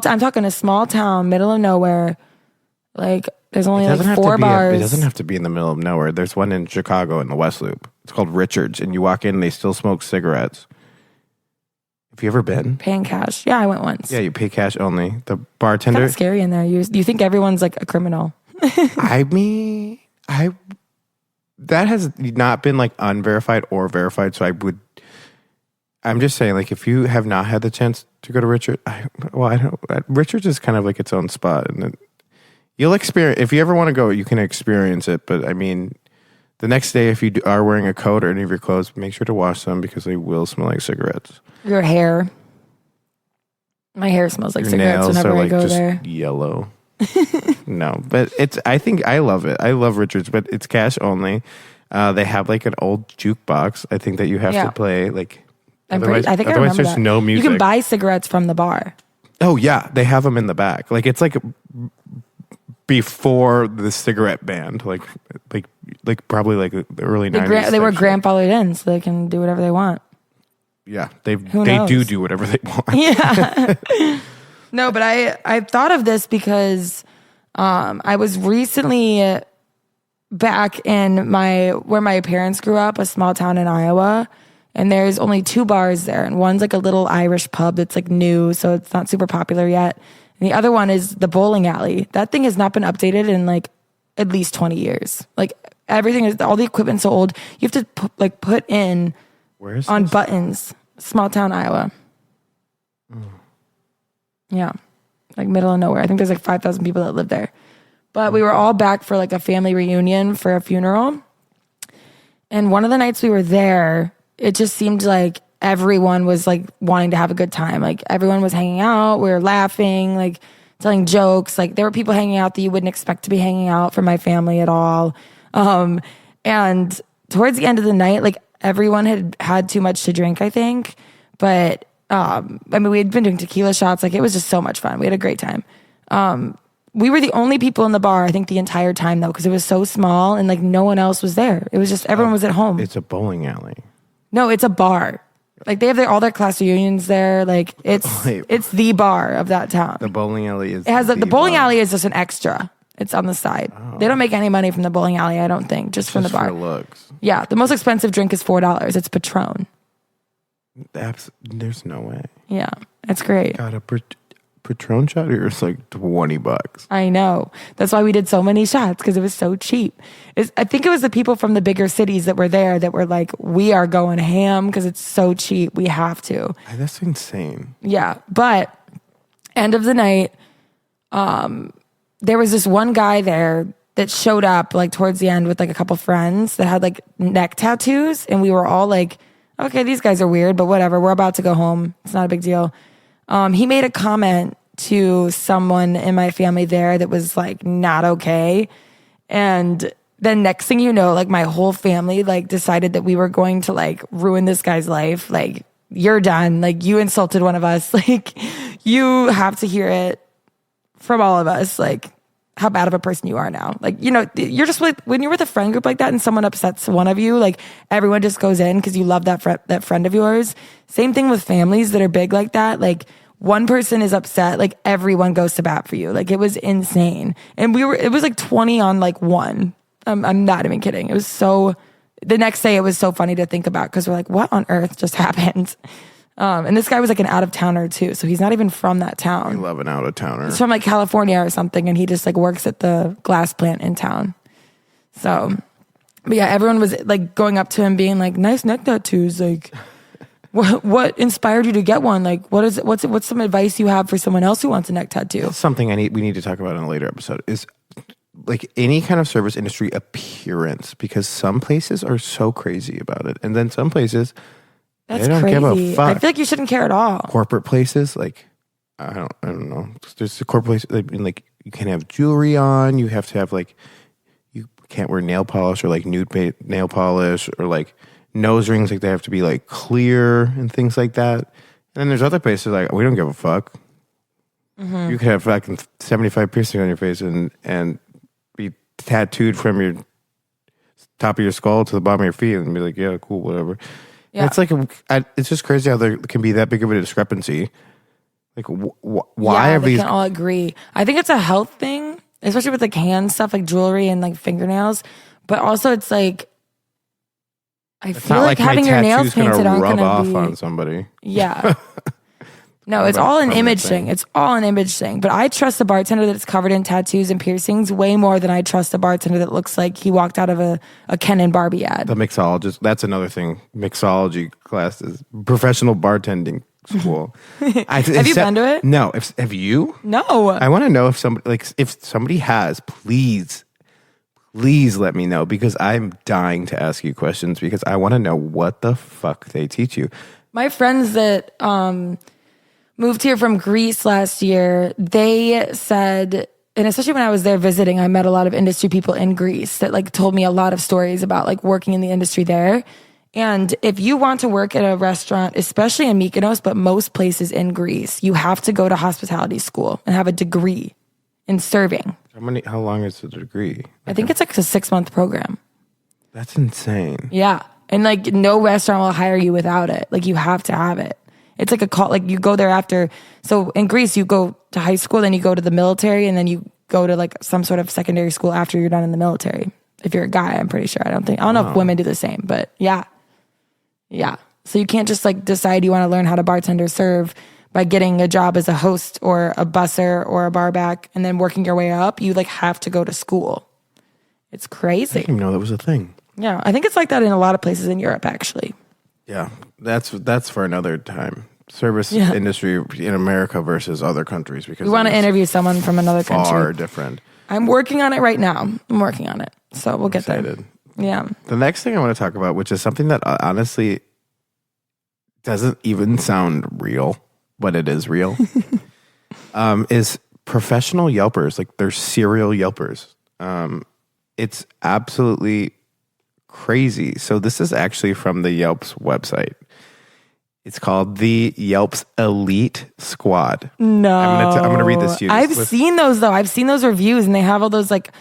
I'm talking a small town, middle of nowhere. Like there's only like 4 bars. It doesn't have to be in the middle of nowhere. There's one in Chicago in the West Loop. It's called Richard's, and you walk in and they still smoke cigarettes. Have you ever been? Paying cash. Yeah, I went once. Yeah, you pay cash only. The bartender. Kind of scary in there. You think everyone's like a criminal. That has not been like unverified or verified. So I'm just saying, like, if you have not had the chance to go to Richard, Richard's is kind of like its own spot, and you'll experience. If you ever want to go, you can experience it. But I mean, the next day, if you are wearing a coat or any of your clothes, make sure to wash them because they will smell like cigarettes. Your hair. My hair smells like your cigarettes nails whenever are like I go just there. Yellow. No, but I think I love it. I love Richard's, but it's cash only. They have like an old jukebox. I think that you have to play like. I think I remember there's that. no music. You can buy cigarettes from the bar. Oh yeah, they have them in the back. Like it's like before the cigarette ban, like probably like the early 90s. They were type shit. grandfathered in, so they can do whatever they want. Yeah, they knows? do whatever they want. Yeah. No, but I thought of this because I was recently back in where my parents grew up, a small town in Iowa, and there's only 2 bars there, and one's like a little Irish pub that's like new, so it's not super popular yet. And the other one is the bowling alley. That thing has not been updated in like at least 20 years. Like everything is, all the equipment's so old. You have to put in Where is on this? buttons. Small town Iowa. Yeah. Like middle of nowhere. I think there's like 5,000 people that live there. But we were all back for like a family reunion for a funeral. And one of the nights we were there, it just seemed like everyone was like wanting to have a good time. Like everyone was hanging out. We were laughing, like telling jokes. Like there were people hanging out that you wouldn't expect to be hanging out from my family at all. And towards the end of the night, like everyone had had too much to drink, I think. But I mean, we had been doing tequila shots. Like it was just so much fun. We had a great time. We were the only people in the bar, I think, the entire time though, because it was so small and like no one else was there. It was just everyone was at home. It's a bowling alley. No, it's a bar. Like they have all their class reunions there. Like it's the bar of that town. The bowling alley is. It has the bowling bar. alley is just an extra. It's on the side. Oh. They don't make any money from the bowling alley, I don't think, just from the bar. For looks. Yeah, the most expensive drink is $4. It's Patron. There's no way. Yeah, it's great. Got a Patron shot here. It's like $20. I know. That's why we did so many shots, because it was so cheap. I think it was the people from the bigger cities that were there that were like, we are going ham because it's so cheap. We have to. That's insane. Yeah. But end of the night, there was this one guy there that showed up like towards the end with like a couple friends that had like neck tattoos. And we were all like, okay, these guys are weird, but whatever. We're about to go home. It's not a big deal. He made a comment to someone in my family there that was like not okay. And then next thing you know, like my whole family like decided that we were going to like ruin this guy's life. Like, you're done. Like, you insulted one of us. Like, you have to hear it from all of us. Like, how bad of a person you are now. Like, you know, you're just like, when you're with a friend group like that and someone upsets one of you, like everyone just goes in because you love that friend of yours. Same thing with families that are big like that. Like, one person is upset, like everyone goes to bat for you. Like, it was insane. And it was like 20 on like 1. I'm not even kidding. It was the next day it was so funny to think about because we're like, what on earth just happened? And this guy was like an out-of-towner too. So he's not even from that town. I love an out-of-towner. He's from like California or something. And he just like works at the glass plant in town. So, but yeah, everyone was like going up to him being like, nice neck tattoos. Like, what inspired you to get one? Like, what's some advice you have for someone else who wants a neck tattoo? That's something we need to talk about in a later episode is like any kind of service industry appearance, because some places are so crazy about it. And then some places, they don't give a fuck. I feel like you shouldn't care at all. Corporate places, like, I don't know. There's a corporate place, like you can't have jewelry on. You have to have like, you can't wear nail polish or like nude nail polish or like nose rings. Like they have to be like clear and things like that. And then there's other places like, we don't give a fuck. Mm-hmm. You could have fucking 75 piercings on your face and be tattooed from your top of your skull to the bottom of your feet and be like, yeah, cool, whatever. Yeah. It's like, it's just crazy how there can be that big of a discrepancy. Like, why are these? They can all agree. I think it's a health thing, especially with like hand stuff, like jewelry and like fingernails. But also, it's like, I feel like having your nails painted aren't going to rub be off on somebody. Yeah. No, it's all an image thing. It's all an image thing. But I trust a bartender that's covered in tattoos and piercings way more than I trust a bartender that looks like he walked out of a Ken and Barbie ad. The mixologist, that's another thing. Mixology classes, professional bartending school. Have you been to it? No. Have you? No. I want to know if somebody has, please let me know, because I'm dying to ask you questions because I want to know what the fuck they teach you. My friends that moved here from Greece last year, they said, and especially when I was there visiting, I met a lot of industry people in Greece that like told me a lot of stories about like working in the industry there. And if you want to work at a restaurant, especially in Mykonos, but most places in Greece, you have to go to hospitality school and have a degree in serving. How long is the degree? I think it's like a 6-month program. That's insane. Yeah. And like no restaurant will hire you without it. Like you have to have it. It's like a call, like you go there after. So in Greece, you go to high school, then you go to the military, and then you go to like some sort of secondary school after you're done in the military. If you're a guy, I'm pretty sure. I don't know if women do the same, but yeah. Yeah. So you can't just like decide you want to learn how to bartender serve by getting a job as a host or a busser or a barback and then working your way up. You like have to go to school. It's crazy. I didn't even know that was a thing. Yeah. I think it's like that in a lot of places in Europe, actually. Yeah, that's for another time. Service industry in America versus other countries, because We want to interview someone from another country. far different. I'm working on it right now. I'm working on it. So we'll get there. Excited. Yeah. The next thing I want to talk about, which is something that honestly doesn't even sound real, but it is real, is professional Yelpers. Like they're serial Yelpers. It's absolutely crazy. So this is actually from the Yelp's website. It's called the Yelp's Elite Squad. No. I'm going to read this to you. I've seen those though. I've seen those reviews and they have all those like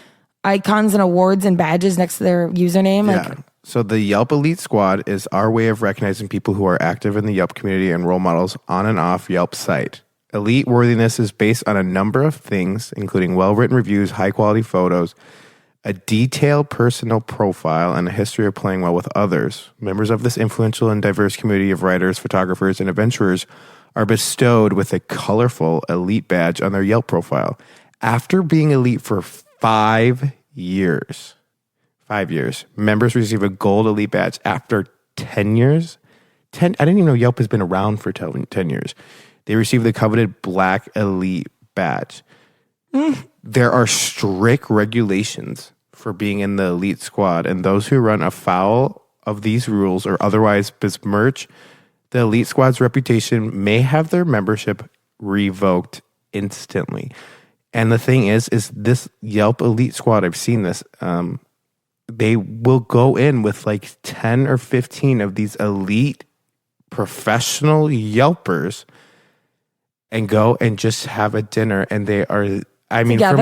icons and awards and badges next to their username. Yeah. Like, So the Yelp Elite Squad is our way of recognizing people who are active in the Yelp community and role models on and off Yelp's site. Elite worthiness is based on a number of things, including well-written reviews, high-quality photos, a detailed personal profile, and a history of playing well with others. Members of this influential and diverse community of writers, photographers, and adventurers are bestowed with a colorful elite badge on their Yelp profile. After being elite for 5 years, members receive a gold elite badge. After 10 years, I didn't even know Yelp has been around for 10 years. They receive the coveted black elite badge. There are strict regulations for being in the elite squad, and those who run afoul of these rules or otherwise besmirch the elite squad's reputation may have their membership revoked instantly. And the thing is this Yelp elite squad, I've seen this, they will go in with like 10 or 15 of these elite professional Yelpers and go and just have a dinner, and they are, I mean, Together?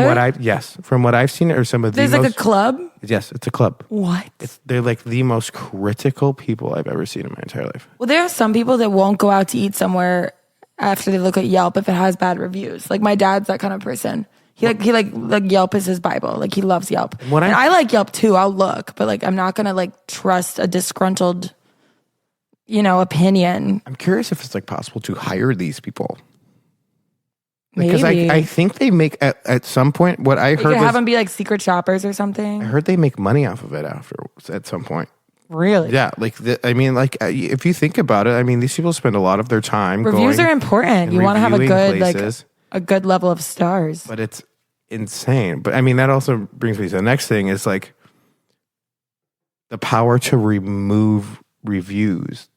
from what I've seen, are some of the there's like a club. Yes, it's a club. What? They're like the most critical people I've ever seen in my entire life. Well, there are some people that won't go out to eat somewhere after they look at Yelp if it has bad reviews. Like my dad's that kind of person. He like Yelp is his Bible. Like he loves Yelp. And I like Yelp too. I'll look, but like I'm not gonna like trust a disgruntled, opinion. I'm curious if it's like possible to hire these people. Maybe. Because I think they make at some point, what I heard could have was, them be like secret shoppers or something. I heard they make money off of it at some point. Really? Yeah, if you think about it, I mean, these people spend a lot of their time. Reviews are important. You want to have a good places, a good level of stars. but it's insane. But I mean, that also brings me to the next thing is like the power to remove reviews.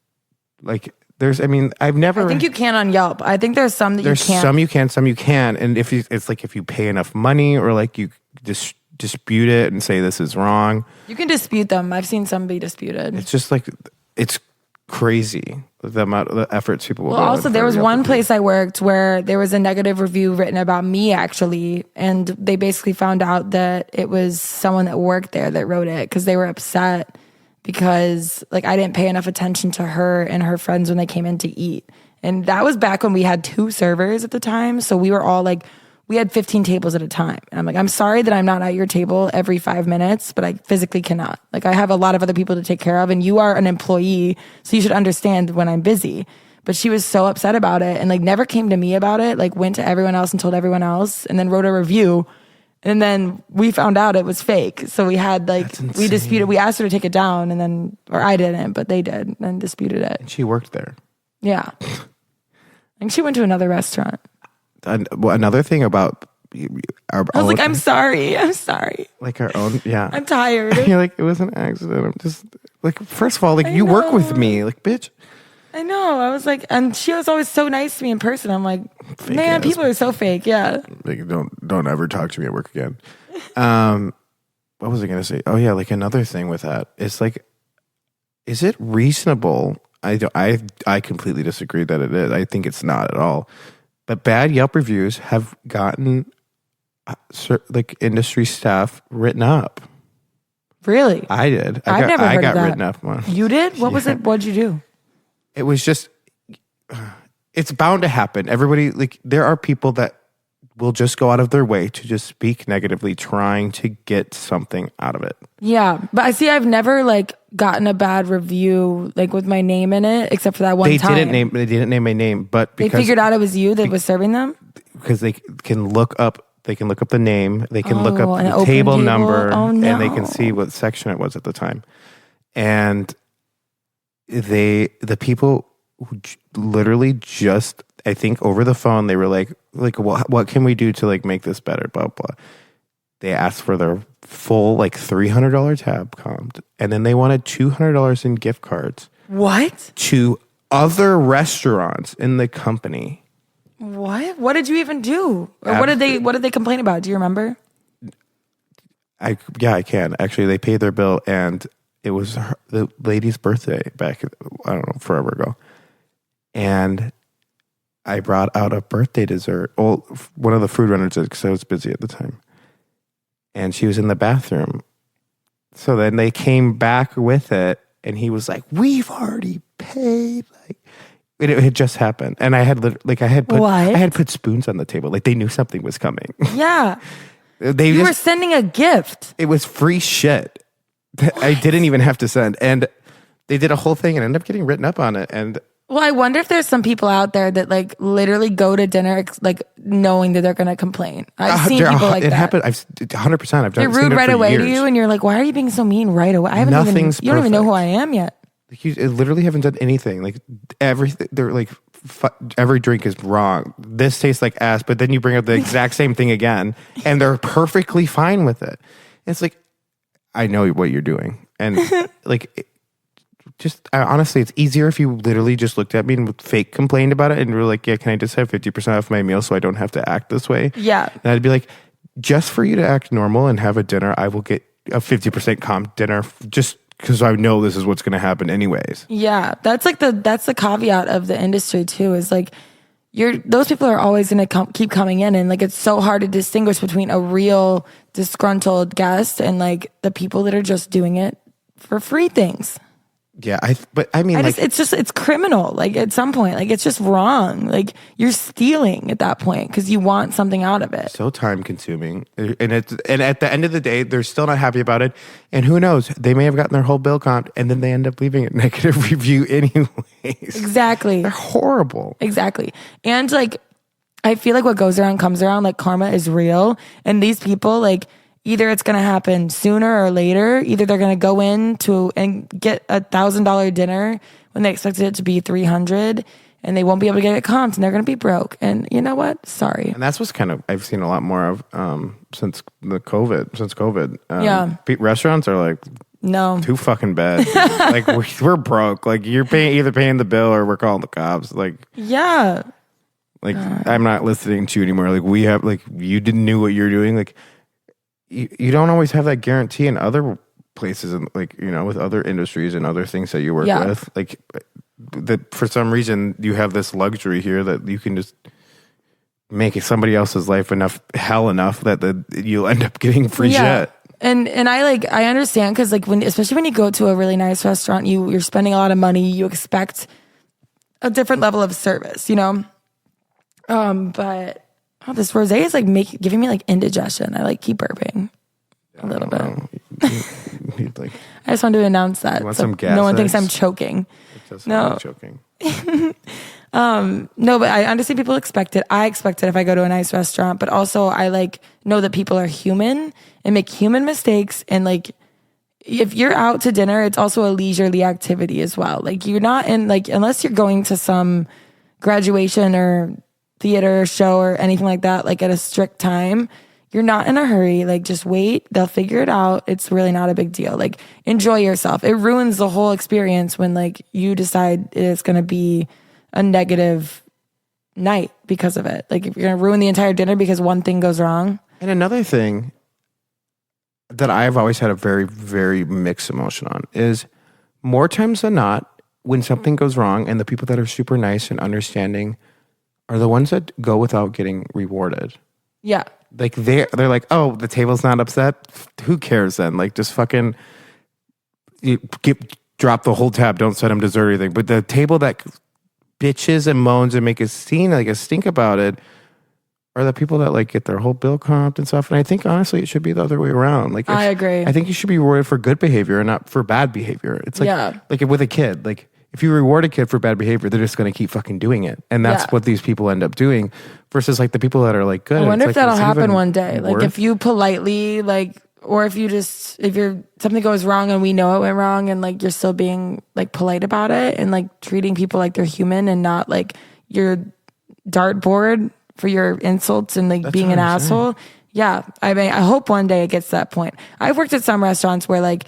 Like I've never. I think you can on Yelp. I think there's some that you can't. There's some you can, some you can, and if you pay enough money or like you dispute it and say this is wrong, you can dispute them. I've seen some be disputed. it's just like it's crazy the amount of the efforts people will go. Also, there was one place I worked where there was a negative review written about me actually, and they basically found out that it was someone that worked there that wrote it because they were upset because like I didn't pay enough attention to her and her friends when they came in to eat. And that was back when we had 2 servers at the time. So we were all like, we had 15 tables at a time. And I'm like, I'm sorry that I'm not at your table every 5 minutes, but I physically cannot. Like I have a lot of other people to take care of and you are an employee. So you should understand when I'm busy. But she was so upset about it and like never came to me about it. Like went to everyone else and told everyone else and then wrote a review. And then we found out it was fake. So we had we disputed, we asked her to take it down and then, or I didn't, but they did and disputed it. She worked there. Yeah. I think she went to another restaurant. Another thing about I was like, I'm sorry. Like our own, yeah. I'm tired. You're like, it was an accident. I'm just like, first of all, like you work with me, like bitch. I know. I was like, and she was always so nice to me in person. I'm like, man, people are so fake. Yeah. Like, don't ever talk to me at work again. What was I going to say? Oh yeah. Like another thing with that is like, is it reasonable? I completely disagree that it is. I think it's not at all. But bad Yelp reviews have gotten like industry staff written up. Really? I did. I've never heard I of got that. written up once. You did? What was it? What'd you do? It was just, it's bound to happen. Everybody, like, there are people that will just go out of their way to just speak negatively, trying to get something out of it. Yeah, but I see. I've never like gotten a bad review like with my name in it, except for that one time. They didn't name my name, but They figured out it was you that was serving them. Because they can look up. They can look up the name. They can look up an the open table number, Oh, no. and they can see what section it was at the time. And the people who literally just, I think over the phone, they were like, what can we do to like make this better? Blah blah. They asked for their full like $300 tab comped, and then they wanted $200 in gift cards. What? To other restaurants in the company. What? What did you even do? Or what did they complain about? Do you remember? I can. Actually, they paid their bill, and it was the lady's birthday back, I don't know, forever ago. And I brought out a birthday dessert. Well, one of the food runners did because I was busy at the time. And she was in the bathroom. So then they came back with it, and he was like, "We've already paid." Like, it had just happened, and I had put spoons on the table. Like, they knew something was coming. Yeah. You were sending a gift. It was free shit. I didn't even have to send. And they did a whole thing and ended up getting written up on it. And well, I wonder if there's some people out there that like literally go to dinner like knowing that they're going to complain. I've seen people like that. It happened. 100%. I've done. They're rude right away to you, and you're like, "Why are you being so mean right away?" You don't even know who I am yet. Like, you literally haven't done anything. Like, everything. They're like, every drink is wrong. This tastes like ass. But then you bring up the exact same thing again, and they're perfectly fine with it. It's like, I know what you're doing, and like. Honestly, it's easier if you literally just looked at me and fake complained about it and were like, "Yeah, can I just have 50% off my meal so I don't have to act this way?" Yeah. And I'd be like, "Just for you to act normal and have a dinner, I will get a 50% comp dinner just because I know this is what's going to happen anyways." Yeah, that's the caveat of the industry too. Is like those people are always going to keep coming in, and like it's so hard to distinguish between a real disgruntled guest and like the people that are just doing it for free things. Yeah, it's criminal. Like at some point, like it's just wrong. Like you're stealing at that point because you want something out of it. So time consuming, and at the end of the day, they're still not happy about it. And who knows? They may have gotten their whole bill comped, and then they end up leaving a negative review anyways. Exactly, they're horrible. Exactly, and like I feel like what goes around comes around. Like karma is real, and these people like. Either it's going to happen sooner or later. Either they're going to go in and get $1,000 dinner when they expected it to be $300, and they won't be able to get it comped, and they're going to be broke. And you know what? Sorry. And that's what's kind of I've seen a lot more of since COVID. Yeah, restaurants are like no too fucking bad. Like we're broke. Like you're either paying the bill or we're calling the cops. Like yeah. Like I'm not listening to you anymore. Like we have like you didn't knew what you're doing. Like. You don't always have that guarantee in other places, and like with other industries and other things that you work with. Like that, for some reason, you have this luxury here that you can just make somebody else's life hell enough that you'll end up getting free shit. And I understand because like especially when you go to a really nice restaurant, you're spending a lot of money. You expect a different level of service, but. Oh, this rosé is like giving me like indigestion. I like keep burping a little bit. I just wanted to announce that so some gas no one eggs? thinks I'm choking. No, choking. No, but I understand people expect it. I expect it if I go to a nice restaurant, but also I like know that people are human and make human mistakes. And like, if you're out to dinner, it's also a leisurely activity as well. Like you're not in like unless you're going to some graduation or theater show or anything like that, like at a strict time, you're not in a hurry. Like just wait, they'll figure it out. It's really not a big deal. Like enjoy yourself. It ruins the whole experience when like you decide it's going to be a negative night because of it. Like if you're going to ruin the entire dinner because one thing goes wrong. And another thing that I've always had a very, very mixed emotion on is more times than not, when something goes wrong and the people that are super nice and understanding are the ones that go without getting rewarded. Yeah. Like they're like, oh, the table's not upset. Who cares then? Like just fucking drop the whole tab. Don't set them dessert or anything. But the table that bitches and moans and make a scene, like a stink about it, are the people that like get their whole bill comped and stuff. And I think honestly, it should be the other way around. Like I agree. I think you should be rewarded for good behavior and not for bad behavior. It's like like with a kid, like. If you reward a kid for bad behavior, they're just going to keep fucking doing it. And that's what these people end up doing versus like the people that are like good. I wonder if like, that'll happen one day. Worth? Like if you politely or if something goes wrong and we know it went wrong and like you're still being like polite about it and like treating people like they're human and not like your dartboard for your insults and like being an asshole. Yeah. I mean, I hope one day it gets to that point. I've worked at some restaurants where like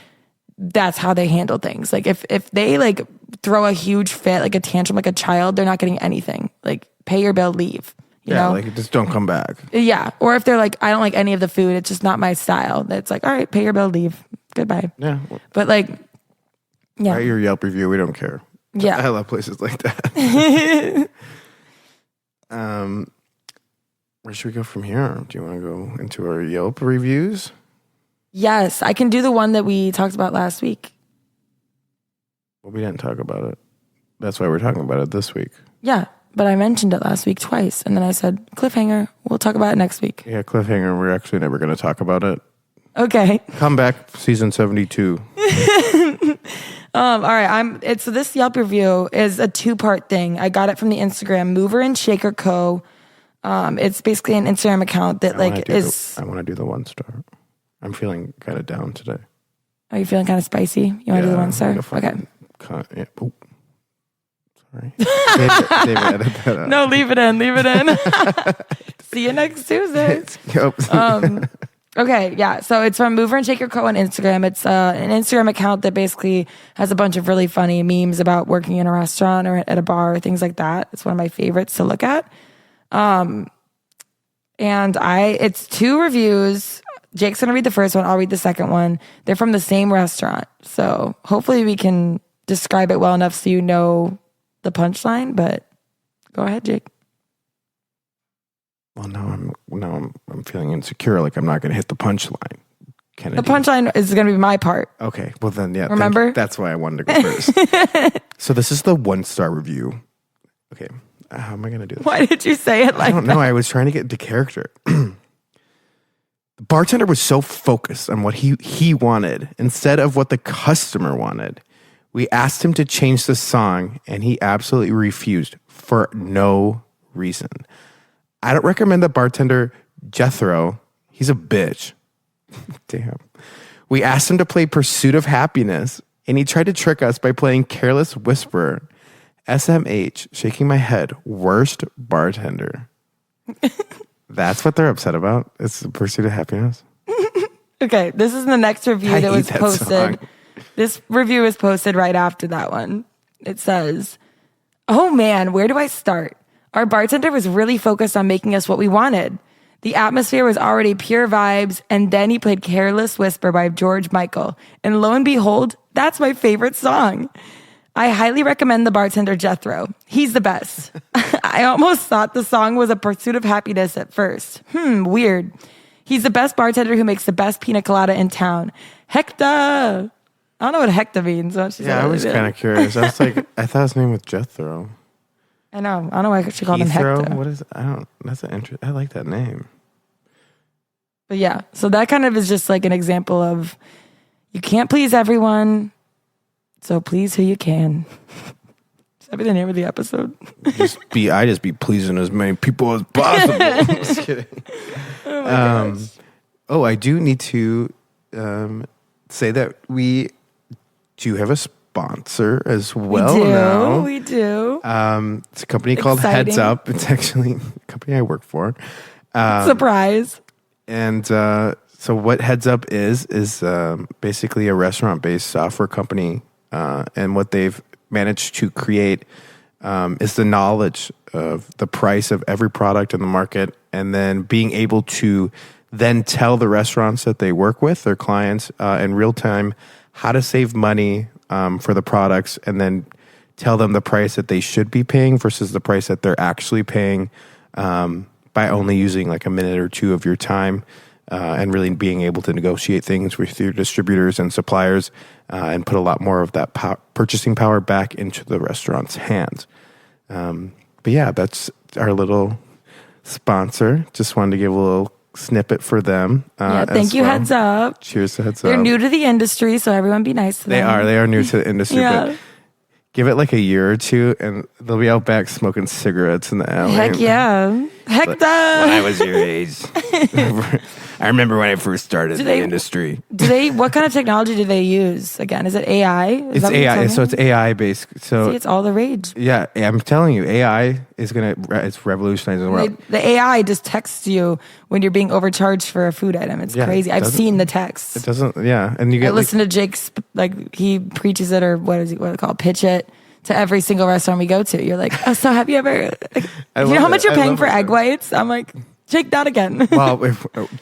that's how they handle things. Like if they like throw a huge fit, like a tantrum, like a child, they're not getting anything. Like pay your bill, leave. You know? Like just don't come back. Yeah. Or if they're like, I don't like any of the food, it's just not my style. It's like, all right, pay your bill, leave. Goodbye. Yeah. But like, yeah. Write your Yelp review. We don't care. Yeah. I love places like that. Where should we go from here? Do you want to go into our Yelp reviews? Yes, I can do the one that we talked about last week. Well, we didn't talk about it. That's why we're talking about it this week. Yeah, but I mentioned it last week twice. And then I said, cliffhanger, we'll talk about it next week. Yeah, cliffhanger. We're actually never going to talk about it. Okay. Come back, season 72. All right. So this Yelp review is a 2-part thing. I got it from the Instagram Mover and Shaker Co. It's basically an Instagram account that I want to do the 1 star. I'm feeling kind of down today. Are you feeling kind of spicy? You want to do the 1 star? Okay. Yeah. Oh. Sorry. David, edit that out. No, leave it in. Leave it in. See you next Tuesday. Okay, yeah. So it's from Mover and Shaker Co. on Instagram. It's an Instagram account that basically has a bunch of really funny memes about working in a restaurant or at a bar or things like that. It's one of my favorites to look at. It's 2 reviews. Jake's going to read the first one. I'll read the second one. They're from the same restaurant. So hopefully we can describe it well enough so you know the punchline, but go ahead, Jake. Well, now I'm feeling insecure. Like I'm not going to hit the punchline. Kennedy. The punchline is going to be my part. Okay. Well then, yeah. Remember? That's why I wanted to go first. So this is the 1 star review. Okay. How am I going to do this? Why did you say it like that? I don't know. I was trying to get into character. The bartender was so focused on what he wanted instead of what the customer wanted. We asked him to change the song, and he absolutely refused for no reason. I don't recommend the bartender Jethro. He's a bitch. Damn. We asked him to play Pursuit of Happiness, and he tried to trick us by playing Careless Whisperer. SMH, shaking my head, worst bartender. That's what they're upset about. It's the Pursuit of Happiness. Okay, this is the next review that was posted. Song. This review was posted right after that one. It says, "Oh man, where do I start? Our bartender was really focused on making us what we wanted. The atmosphere was already pure vibes, and then he played Careless Whisper by George Michael. And lo and behold, that's my favorite song. I highly recommend the bartender Jethro. He's the best. I almost thought the song was a Pursuit of Happiness at first. Weird. He's the best bartender who makes the best pina colada in town. Hector. I don't know what Hector means. I was kind of curious. I was like, I thought his name was Jethro. I know. I don't know why she called him Hector. What is? That's an interest. I like that name. But yeah, so that kind of is just like an example of you can't please everyone, so please who you can. Should that be the name of the episode? I just be pleasing as many people as possible. I'm just kidding. Oh my gosh. I do need to say that we do have a sponsor as well. We do. It's a company called Heads Up. It's actually a company I work for. Surprise. And so what Heads Up is basically a restaurant-based software company. And what they've managed to create is the knowledge of the price of every product in the market, and then being able to then tell the restaurants that they work with, their clients, in real time, how to save money for the products, and then tell them the price that they should be paying versus the price that they're actually paying by only using like a minute or two of your time and really being able to negotiate things with your distributors and suppliers and put a lot more of that purchasing power back into the restaurant's hands. But yeah, that's our little sponsor. Just wanted to give a little snippet for them. Thank you. Well. Heads up. Cheers to heads up. They're new to the industry, so everyone be nice to them. They are new to the industry. But give it like a year or two, and they'll be out back smoking cigarettes in the alley. Heck yeah. Heck when I was your age. I remember when I first started in the industry. What kind of technology do they use? Again, is it AI? It's AI. So it's AI based. So see, it's all the rage. Yeah, I'm telling you, AI is it's revolutionizing the world. The AI just texts you when you're being overcharged for a food item. It's crazy. I've seen the text. It doesn't. Yeah, and you get. I listen to Jake's he preaches it, or what is it called? Pitch it to every single restaurant we go to. You're like, oh, so have you ever? You know how much you're paying for egg whites? I'm like. Jake, not again. Well,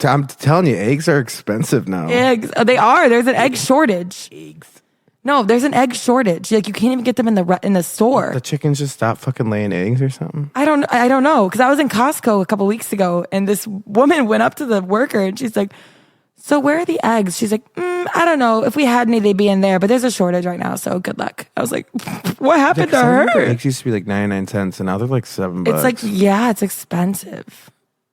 I'm telling you, eggs are expensive now. Eggs, they are. There's an egg shortage. Eggs. No, there's an egg shortage. Like you can't even get them in the store. The chickens just stop fucking laying eggs or something. I don't know, because I was in Costco a couple weeks ago, and this woman went up to the worker and she's like, "So where are the eggs?" She's like, "I don't know. If we had any, they'd be in there, but there's a shortage right now. So good luck." I was like, "What happened to her?" Eggs used to be like 99 cents, and now they're like $7. It's like it's expensive.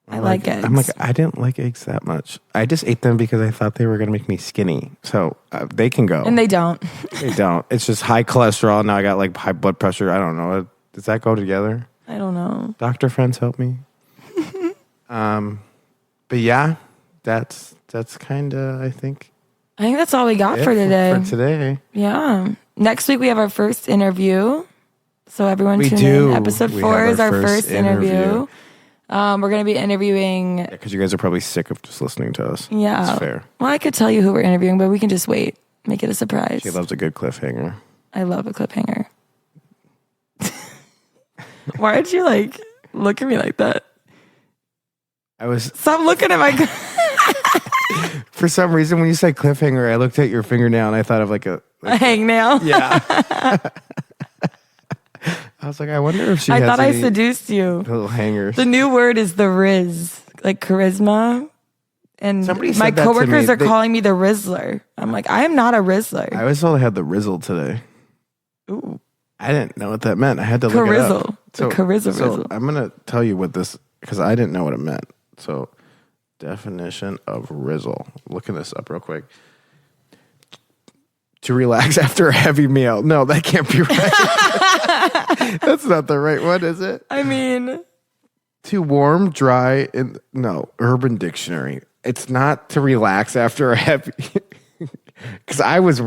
I like eggs. I'm like, I didn't like eggs that much. I just ate them because I thought they were going to make me skinny. So they can go. And they don't. They don't. It's just high cholesterol. Now I got like high blood pressure. I don't know. Does that go together? I don't know. Doctor friends help me. But yeah, that's kind of, I think that's all we got for today. For today. Yeah. Next week we have our first interview. So everyone tune in. Episode 4 is our first interview. We're going to be interviewing... Because you guys are probably sick of just listening to us. Yeah. That's fair. Well, I could tell you who we're interviewing, but we can just wait. Make it a surprise. She loves a good cliffhanger. I love a cliffhanger. Why did you look at me like that? Stop looking at my... For some reason, when you said cliffhanger, I looked at your fingernail and I thought of a hangnail? Yeah. I was like, I wonder if I thought I seduced you. Little hangers. The new word is the Riz, like charisma. And somebody my coworkers are calling me the Rizzler. I'm like, I am not a Rizzler. I was told I had the Rizzle today. Ooh. I didn't know what that meant. I had to look it up. So I'm going to tell you what this, because I didn't know what it meant. So definition of Rizzle. Looking this up real quick. To relax after a heavy meal. No, that can't be right. That's not the right one, is it? I mean... To warm, dry, and... No, Urban Dictionary. It's not to relax after a heavy... Because I was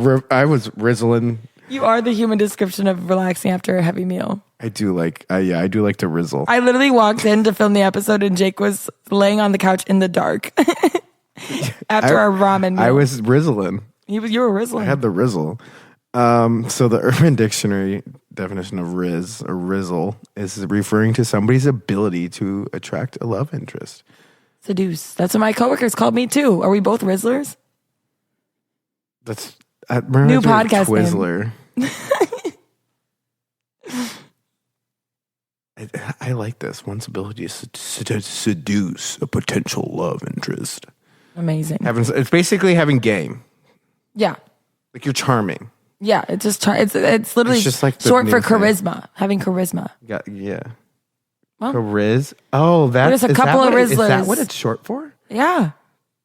rizzling. You are the human description of relaxing after a heavy meal. I do like to rizzle. I literally walked in to film the episode and Jake was laying on the couch in the dark. After our ramen meal. I was rizzling. You were rizzling. I had the rizzle. So the Urban Dictionary definition of Riz or Rizzle is referring to somebody's ability to attract a love interest. Seduce. That's what my coworkers called me too. Are we both Rizzlers? That's new podcast Twizzler. I like this. One's ability to seduce a potential love interest. Amazing. It's basically having game. Yeah. Like you're charming. Yeah, it's just it's literally just like short for charisma. Having charisma. Yeah. Well, Chariz. Oh, there's a couple of Rizzlers. Is that what it's short for? Yeah.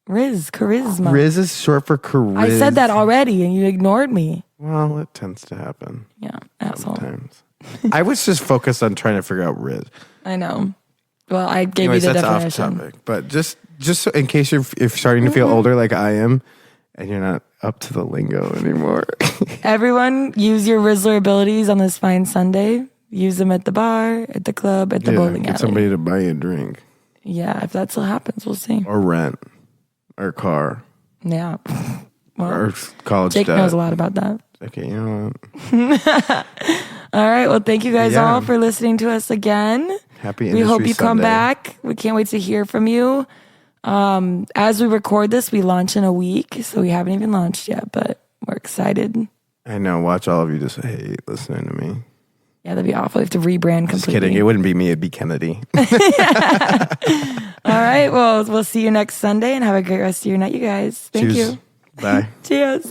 Charisma. Riz is short for charisma. I said that already and you ignored me. Well, it tends to happen. Yeah, asshole. Sometimes. I was just focused on trying to figure out Riz. I know. Well, I gave you the definition. Off topic, but just so in case you're starting to feel older like I am, and you're not up to the lingo anymore. Everyone, use your Rizzler abilities on this fine Sunday. Use them at the bar, at the club, at the bowling alley. Get somebody to buy you a drink. Yeah, if that still happens, we'll see. Or rent. Or car. Yeah. Well, or college Jake debt. knows a lot about that. Okay, you know what? All right. Well, thank you guys all for listening to us again. Happy Industry We hope you come Sunday. back. We can't wait to hear from you. As we record this, we launch in a week, so we haven't even launched yet, but we're excited. I know. Watch all of you just hate listening to me. Yeah, that'd be awful. You have to rebrand Just completely. kidding. It wouldn't be me. It'd be Kennedy. All right. Well, we'll see you next Sunday and have a great rest of your night, you guys. Thank Cheers. you. Bye. Cheers.